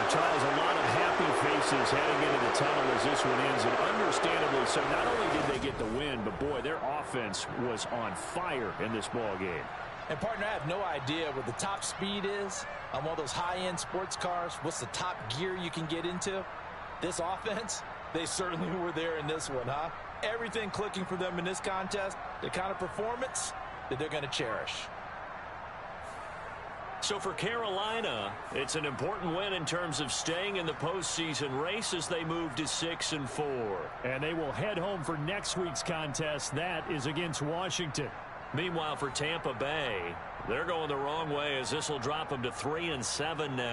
Charles, a lot of happy faces heading into the tunnel as this one ends, and understandably so. Not only did they get the win, but boy, their offense was on fire in this ball game. And, partner, I have no idea what the top speed is on one of those high-end sports cars. What's the top gear you can get into? This offense, they certainly were there in this one, huh? Everything clicking for them in this contest, the kind of performance that they're going to cherish. So for Carolina, it's an important win in terms of staying in the postseason race as they move to 6-4. And they will head home for next week's contest. That is against Washington. Meanwhile, for Tampa Bay, they're going the wrong way as this will drop them to 3-7 now.